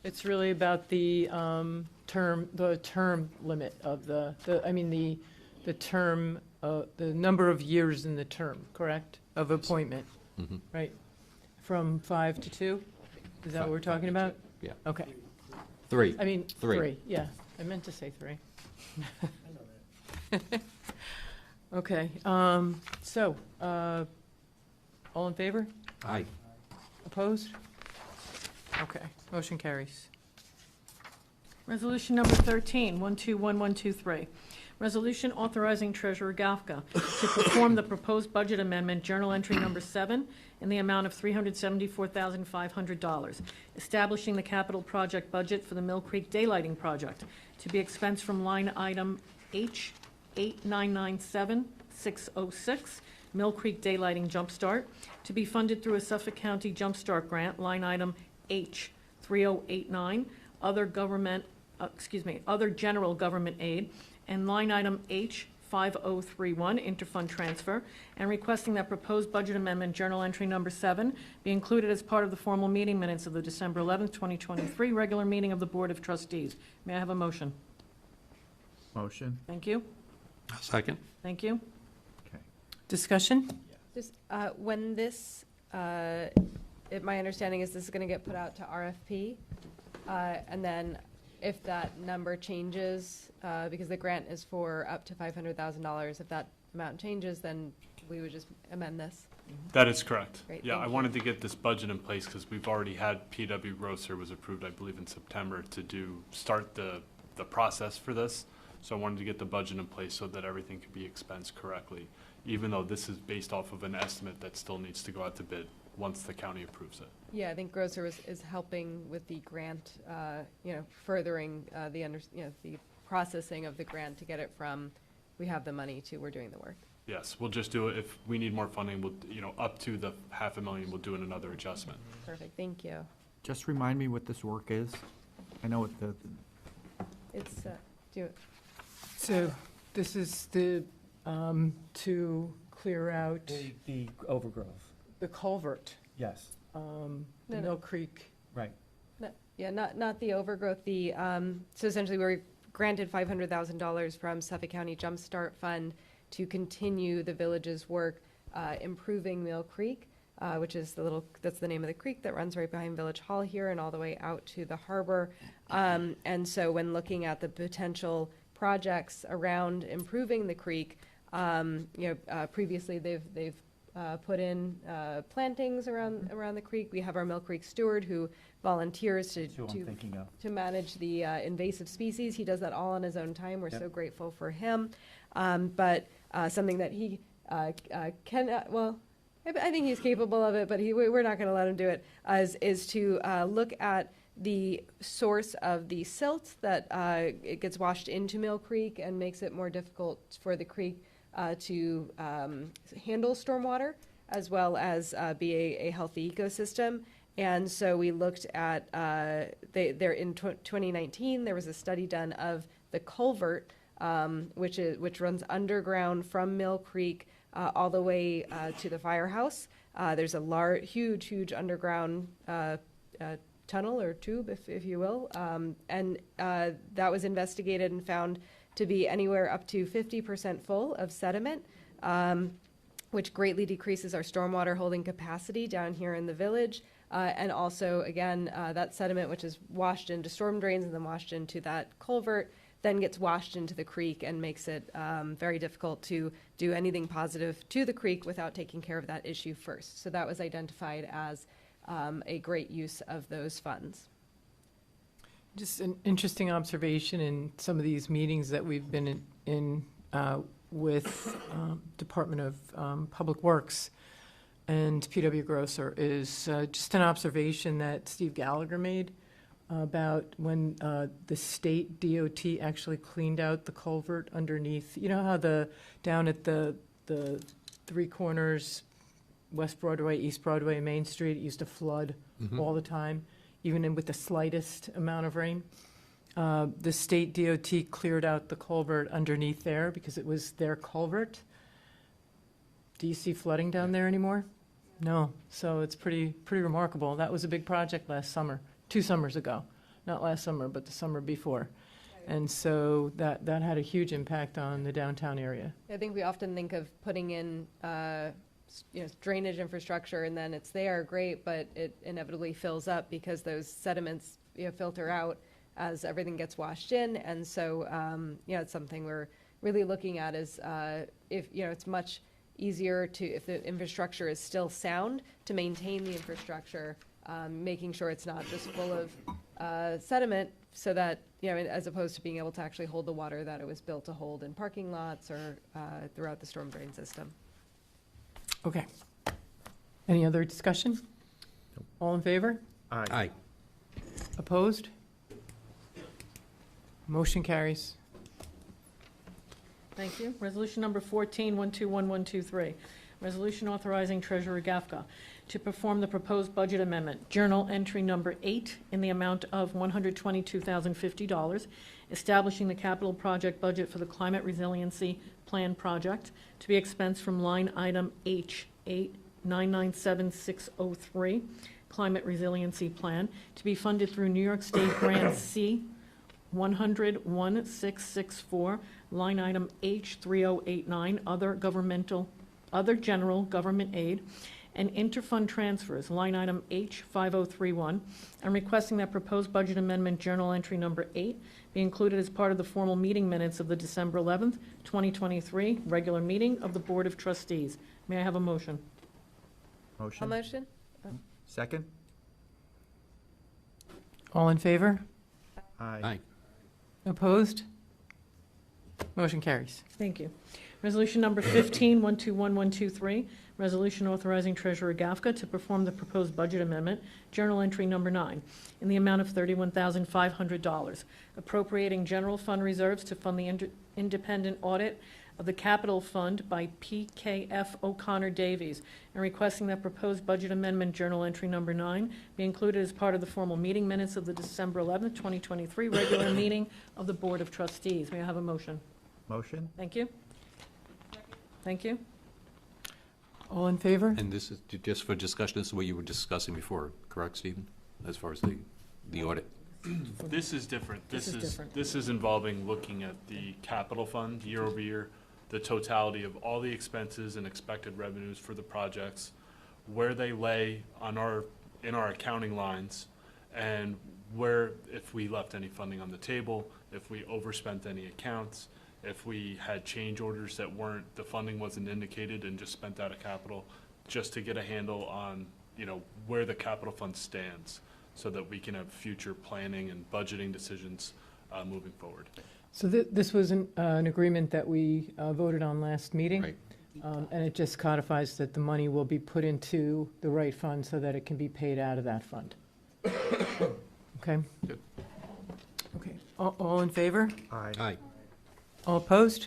It's really about the term limit of the term, the number of years in the term, correct, of appointment, Mhm. right? From 5 to 2? Is that what we're talking about? Yeah. Okay. 3. I mean, 3. 3, yeah. I meant to say 3. Okay, so, all in favor? Aye. Opposed? Okay, motion carries. Resolution number 13, 121123. Resolution authorizing Treasurer Gafka to perform the proposed budget amendment, Journal Entry Number 7, in the amount of $374,500, establishing the capital project budget for the Mill Creek Daylighting Project to be expensed from line item H8997606, Mill Creek Daylighting Jumpstart, to be funded through a Suffolk County Jumpstart grant, line item H3089, other general government aid, and line item H5031, interfund transfer, and requesting that proposed budget amendment, Journal Entry Number 7, be included as part of the formal meeting minutes of the December 11th, 2023 regular meeting of the Board of Trustees. May I have a motion? Motion. Thank you. Second. Thank you. Discussion? Just, when this, my understanding is this is gonna get put out to RFP, and then if that number changes, because the grant is for up to $500,000, if that amount changes, then we would just amend this. That is correct. Great, Yeah, thank I you. wanted to get this budget in place because we've already had PW Grosser was approved, I believe, in September to start the process for this. So I wanted to get the budget in place so that everything could be expensed correctly, even though this is based off of an estimate that still needs to go out to bid once the county approves it. Yeah, I think Grosser is helping with the grant, furthering the processing of the grant to get it from, we have the money to, we're doing the work. Yes, we'll just do it, if we need more funding, we'll, up to the $500,000, we'll do another adjustment. Perfect, thank you. Just remind me what this work is. I know what It's, do it. So this is the, to clear out The overgrowth, the culvert, yes, the No, no. Mill Creek. right. No, yeah, not the overgrowth, so essentially we were granted $500,000 from Suffolk County Jumpstart Fund to continue the village's work, improving Mill Creek, which is that's the name of the creek that runs right behind Village Hall here and all the way out to the harbor. And so when looking at the potential projects around improving the creek, previously they've put in plantings around the creek. We have our Mill Creek steward who volunteers That's who I'm thinking of. to manage the invasive species. He does that all on his own time. We're Yep. so grateful for him. But something that he can, well, I think he's capable of it, but we're not going to let him do it, is to look at the source of the silt that it gets washed into Mill Creek and makes it more difficult for the creek to handle stormwater, as well as be a healthy ecosystem. And so we looked at, in 2019, there was a study done of the culvert, which runs underground from Mill Creek all the way to the firehouse. There's a huge underground tunnel or tube, if you will. And that was investigated and found to be anywhere up to 50% full of sediment, which greatly decreases our stormwater holding capacity down here in the village. And also, again, that sediment, which is washed into storm drains and then washed into that culvert, then gets washed into the creek and makes it very difficult to do anything positive to the creek without taking care of that issue first. So that was identified as a great use of those funds. Just an interesting observation in some of these meetings that we've been in with Department of Public Works and PW Grosser is just an observation that Steve Gallagher made about when the state DOT actually cleaned out the culvert underneath. You know how down at the three corners, West Broadway, East Broadway, Main Street, it used to flood all the time, even with the slightest amount of rain. The state DOT cleared out the culvert underneath there because it was their culvert. Do you see flooding down there anymore? No, so it's pretty remarkable. That was a big project last summer, 2 summers ago. Not last summer, but the summer before. And so that had a huge impact on the downtown area. I think we often think of putting in, drainage infrastructure and then it's there, great, but it inevitably fills up because those sediments, filter out as everything gets washed in. And so, it's something we're really looking at is, if, it's much easier to, if the infrastructure is still sound, to maintain the infrastructure, making sure it's not just full of sediment, so that, as opposed to being able to actually hold the water that it was built to hold in parking lots or throughout the storm drain system. Okay. Any other discussion? All in favor? Aye. Opposed? Motion carries. Thank you. Resolution number 14-121123, resolution authorizing Treasurer Gafka to perform the proposed budget amendment, journal entry number 8, in the amount of $122,050, establishing the capital project budget for the Climate Resiliency Plan project to be expensed from line item H8997-603, Climate Resiliency Plan, to be funded through New York State Grant C 100-1664, line item H3089, other general government aid, and interfund transfers, line item H5031, and requesting that proposed budget amendment journal entry number 8 be included as part of the formal meeting minutes of the December 11th, 2023 regular meeting of the Board of Trustees. May I have a motion? Motion? A motion? Second? All in favor? Aye. Opposed? Motion carries. Thank you. Resolution number 15-121123, resolution authorizing Treasurer Gafka to perform the proposed budget amendment, journal entry number 9, in the amount of $31,500, appropriating general fund reserves to fund the independent audit of the capital fund by PKF O'Connor Davies, and requesting that proposed budget amendment journal entry number 9 be included as part of the formal meeting minutes of the December 11th, 2023 regular meeting of the Board of Trustees. May I have a motion? Motion? Thank you. Thank you. All in favor? And this is, just for discussion, this is what you were discussing before, correct, Stephen? As far as the audit? This is different. This is different. This is involving looking at the capital fund year over year, the totality of all the expenses and expected revenues for the projects, where they lay on in our accounting lines, and where, if we left any funding on the table, if we overspent any accounts, if we had change orders that the funding wasn't indicated and just spent out of capital, just to get a handle on, where the capital fund stands, so that we can have future planning and budgeting decisions moving forward. So this was an agreement that we voted on last meeting. Right. And it just codifies that the money will be put into the right fund so that it can be paid out of that fund. Okay? Good. Okay. All in favor? Aye. All opposed?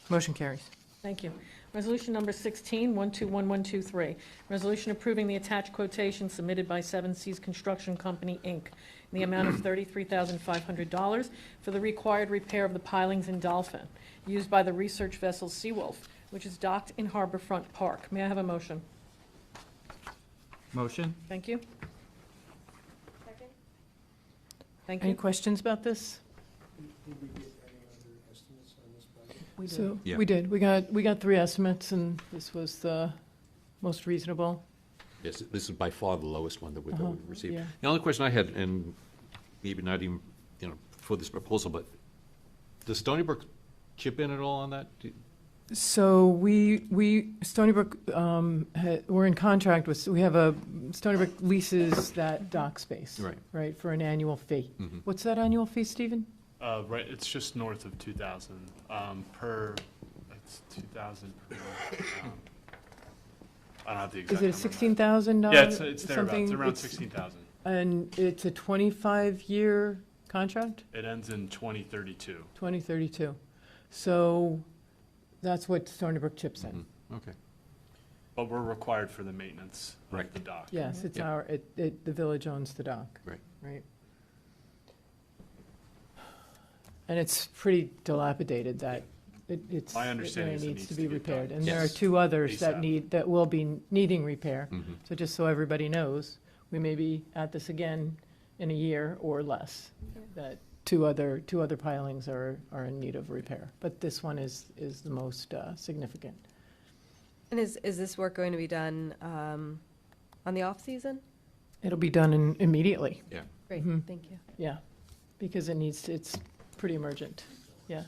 Motion carries. Thank you. Resolution number 16-121123, resolution approving the attached quotation submitted by Seven Seas Construction Company, Inc., in the amount of $33,500 for the required repair of the pilings in Dolphin, used by the research vessel Seawolf, which is docked in Harborfront Park. May I have a motion? Motion? Thank you. Second. Thank Any you. questions about this? We do. So, Yeah. we did. We got 3 estimates, and this was the most reasonable. Yes, this is by far the lowest one that we've ever received. yeah. The only question I had, and maybe not even, for this proposal, but does Stony Brook chip in at all on that? So Stony Brook, we're in contract with, we have Stony Brook leases that dock space. Right. For an annual fee. Mhm. What's that annual fee, Stephen? Right, it's just north of 2,000 it's 2,000 per I don't have the exact Is it a number. $16,000? Yeah, it's thereabouts, something? it's around It's- 16,000. And it's a 25-year contract? It ends in 2032. 2032. So that's what Stony Brook chips in. Okay. But we're required for the maintenance Right. of the dock. Yes, it's Yeah. the village owns the dock. Right. Right. And it's pretty dilapidated, that it's, My it understanding really is it needs needs to to be get repaired. done. And there are Yes. 2 others that ASAP. that will be needing repair. Mhm. So just so everybody knows, we may be at this again in a year or less, that two other pilings are in need of repair. But this one is the most significant. And is this work going to be done on the off-season? It'll be done immediately. Yeah. Great, Mhm. thank you. Yeah, because it's pretty emergent, yeah.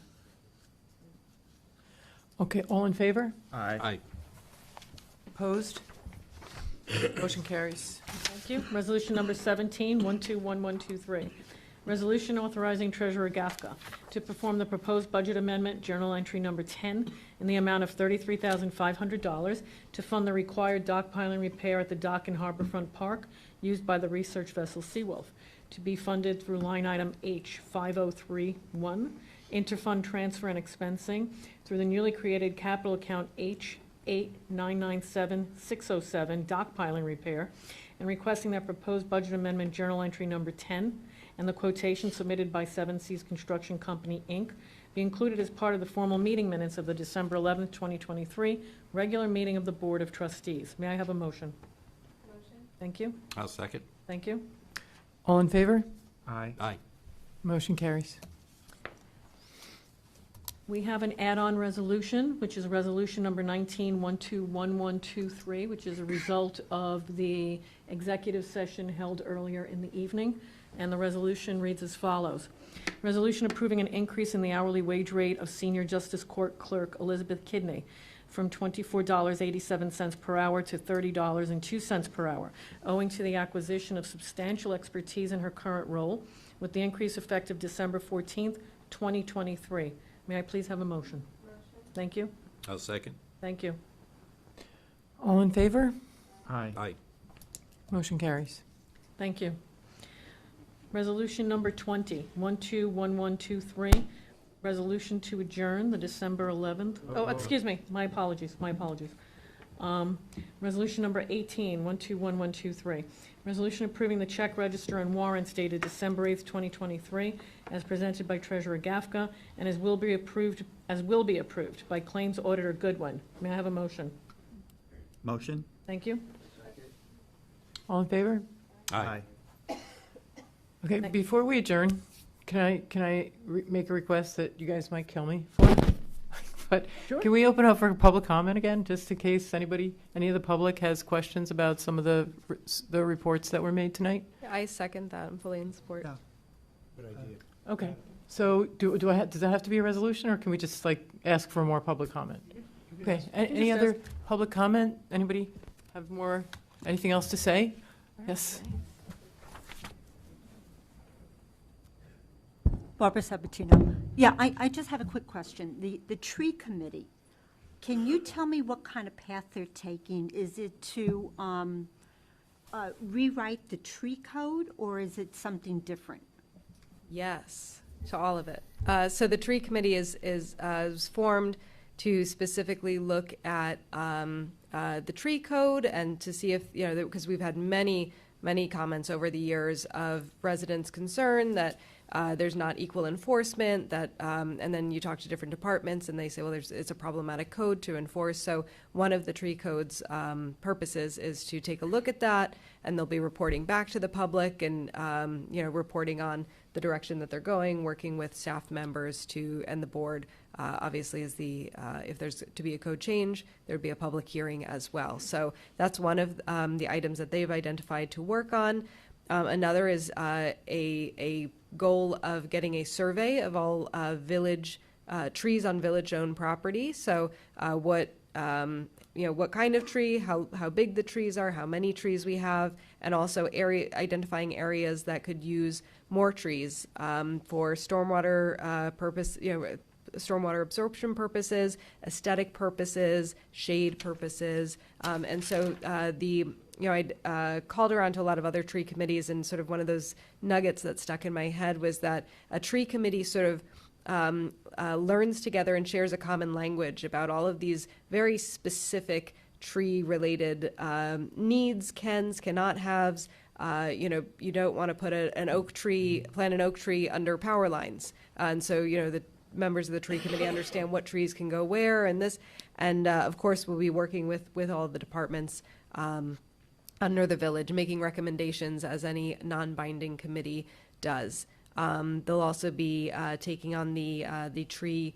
Okay, all in favor? Aye. Opposed? Motion carries. Thank you. Resolution number 17, 121123. Resolution authorizing Treasurer Gafka to perform the proposed budget amendment, journal entry number 10, in the amount of $33,500 to fund the required dock piling repair at the Dock and Harborfront Park used by the research vessel Seawolf, to be funded through line item H5031, interfund transfer and expensing, through the newly created capital account H8997607, dock piling repair, and requesting that proposed budget amendment, journal entry number 10, and the quotation submitted by Seven Seas Construction Company, Inc., be included as part of the formal meeting minutes of the December 11th, 2023, regular meeting of the Board of Trustees. May I have a motion? Motion. Thank you. I'll second. Thank you. All in favor? Aye. Aye. Motion carries. We have an add-on resolution, which is resolution number 19-121123, which is a result of the executive session held earlier in the evening. And the resolution reads as follows. Resolution approving an increase in the hourly wage rate of Senior Justice Court Clerk Elizabeth Kidney from $24.87 per hour to $30.02 per hour, owing to the acquisition of substantial expertise in her current role, with the increase effective December 14th, 2023. May I please have a motion? Thank you. I'll second. Thank you. All in favor? Aye. Aye. Motion carries. Thank you. Resolution number 121123, resolution to adjourn the December 11th. Oh, excuse me, my apologies. Resolution number 121123, resolution approving the check register and warrants dated December 8th, 2023, as presented by Treasurer Gafka, and as will be approved by Claims Auditor Goodwin. May I have a motion? Motion? Thank you. All in favor? Aye. Okay, before we adjourn, can I make a request that you guys might kill me for? But Sure. can we open up for public comment again, just in case any of the public has questions about some of the reports that were made tonight? I second that. I'm fully in support. Yeah. Okay, so does that have to be a resolution, or can we just ask for more public comment? Okay, any just other public comment? Anybody have anything else to say? Yes? Barbara Sabatino. Yeah, I just have a quick question. The tree committee, can you tell me what kind of path they're taking? Is it to rewrite the tree code, or is it something different? Yes, to all of it. So the tree committee is formed to specifically look at the tree code and to see if, because we've had many comments over the years of residents' concern that there's not equal enforcement, that, and then you talk to different departments and they say, well, it's a problematic code to enforce. So one of the tree code's purposes is to take a look at that, and they'll be reporting back to the public and, reporting on the direction that they're going, working with staff members and the board, obviously, if there's to be a code change, there'd be a public hearing as well. So that's one of the items that they've identified to work on. Another is a goal of getting a survey of all village trees on village-owned property. So what kind of tree, how big the trees are, how many trees we have, and also identifying areas that could use more trees for stormwater stormwater absorption purposes, aesthetic purposes, shade purposes, and so I called around to a lot of other tree committees, and sort of one of those nuggets that stuck in my head was that a tree committee sort of learns together and shares a common language about all of these very specific tree-related needs, cannot haves, You don't want to put plant an oak tree under power lines. And so, the members of the tree committee understand what trees can go where and this. And of course, we'll be working with all the departments under the village, making recommendations as any non-binding committee does. They'll also be taking on the tree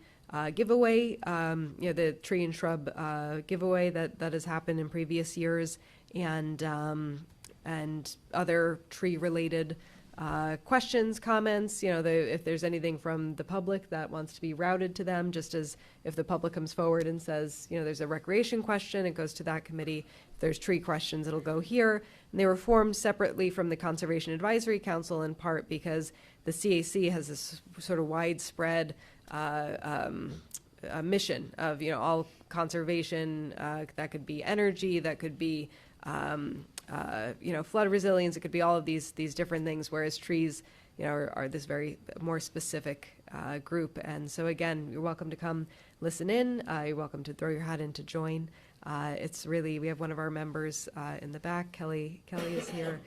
giveaway, the tree and shrub giveaway that has happened in previous years, and other tree-related questions, comments, if there's anything from the public that wants to be routed to them, just as if the public comes forward and says, there's a recreation question, it goes to that committee. If there's tree questions, it'll go here. And they were formed separately from the Conservation Advisory Council, in part because the CAC has this sort of widespread mission of, all conservation, that could be energy, that could be flood resilience. It could be all of these different things, whereas trees, are this very more specific group. And so again, you're welcome to come listen in. You're welcome to throw your hat in to join. It's really, we have one of our members in the back, Kelly is here.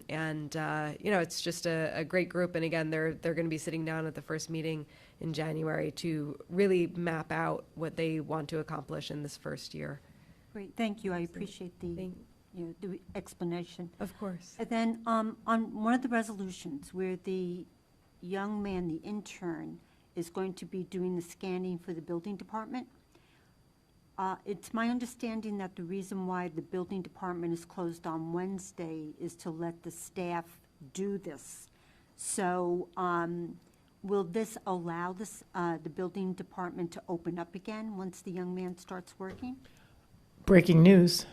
It's just a great group. And again, they're going to be sitting down at the first meeting in January to really map out what they want to accomplish in this first year. Great, thank you. I appreciate the explanation. Of course. And then on one of the resolutions where the young man, the intern, is going to be doing the scanning for the building department, it's my understanding that the reason why the building department is closed on Wednesday is to let the staff do this. So will this allow the building department to open up again once the young man starts working? Breaking news.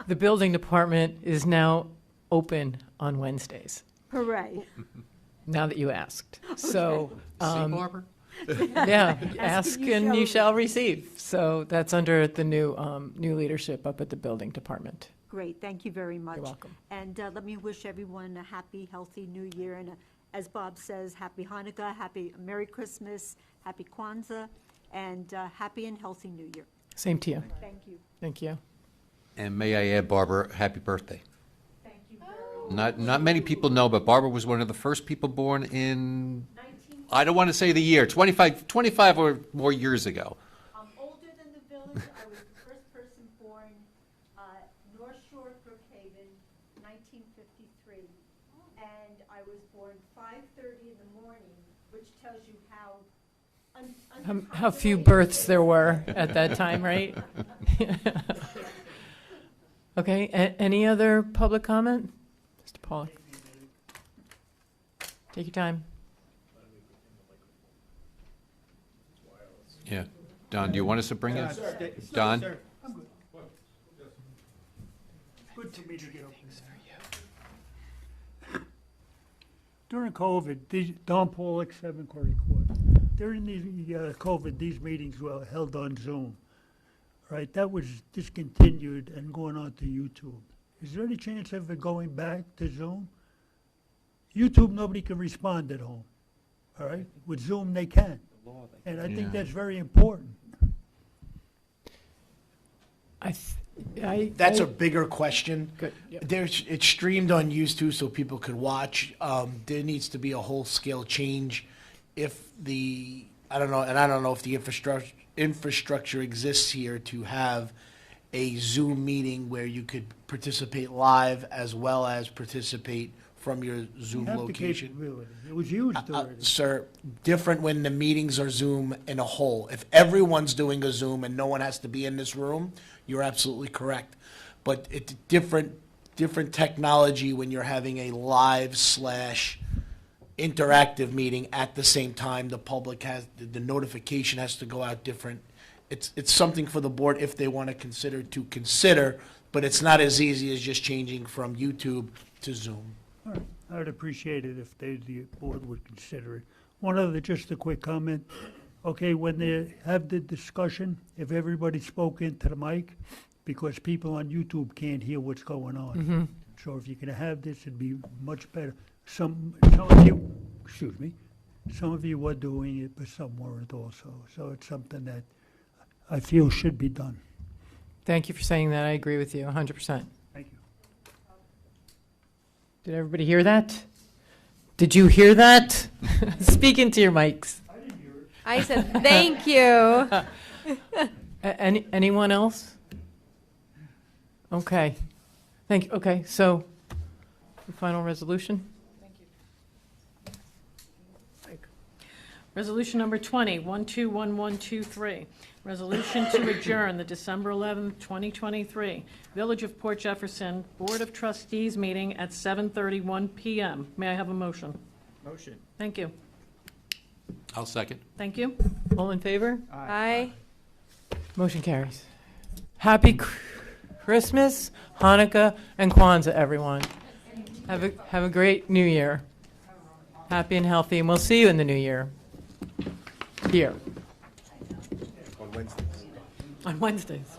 The building department is now open on Wednesdays, Hooray. now that you asked. So, See, Barbara? yeah, ask and you shall receive. So that's under the new leadership up at the building department. Great, thank you very much. You're welcome. And let me wish everyone a happy, healthy New Year, and as Bob says, happy Hanukkah, happy Merry Christmas, happy Kwanzaa, and happy and healthy New Year. Same to you. Thank you. Thank you. And may I add, Barbara, happy birthday. Thank you very much. Not many people know, but Barbara was one of the first people born in, I don't want to say the year, 25 or more years ago. I'm older than the village. I was the first person born North Shore, Brookhaven, 1953. And I was born 5:30 in the morning, which tells you how How few births there were at that time, right? Okay, any other public comment? Mr. Pollock. Take your time. Yeah. Don, do you want us to bring it? Don? Good for me to get up. During COVID, Don Pollock, 7 Quarry Court. During the COVID, these meetings were held on Zoom, right? That was discontinued and going on to YouTube. Is there any chance of it going back to Zoom? YouTube, nobody can respond at home, all right? With Zoom, they can. And I think that's very important. That's a bigger question. Good. Yep. It's streamed on YouTube so people could watch. There needs to be a whole-scale change. If I don't know if the infrastructure exists here to have a Zoom meeting where you could participate live as well as participate from your Zoom You have the location. capability. It was used already. Sir, different when the meetings are Zoom in a whole. If everyone's doing a Zoom and no one has to be in this room, you're absolutely correct. But it's different technology when you're having a live / interactive meeting at the same time. The public has, the notification has to go out different. It's something for the board if they want to consider, but it's not as easy as just changing from YouTube to Zoom. All right. I would appreciate it if the board would consider it. Just a quick comment. Okay, when they have the discussion, if everybody spoke into the mic, because people on YouTube can't hear what's going on. Mm-hmm. So if you can have this, it'd be much better. Some of you were doing it, but some weren't also. So it's something that I feel should be done. Thank you for saying that. I agree with you 100%. Thank you. Did everybody hear that? Did you hear that? Speak into your mics. I said, thank you. Anyone else? Okay. Thank you. Okay, so the final resolution? Resolution number 20, 121123, resolution to adjourn the December 11th, 2023 Village of Port Jefferson Board of Trustees meeting at 7:31 PM. May I have a motion? Motion. Thank you. I'll second. Thank you. All in favor? Aye. Motion carries. Happy Christmas, Hanukkah, and Kwanzaa, everyone. Have a great New Year. Happy and healthy, and we'll see you in the new year. Here. On Wednesdays. On Wednesdays.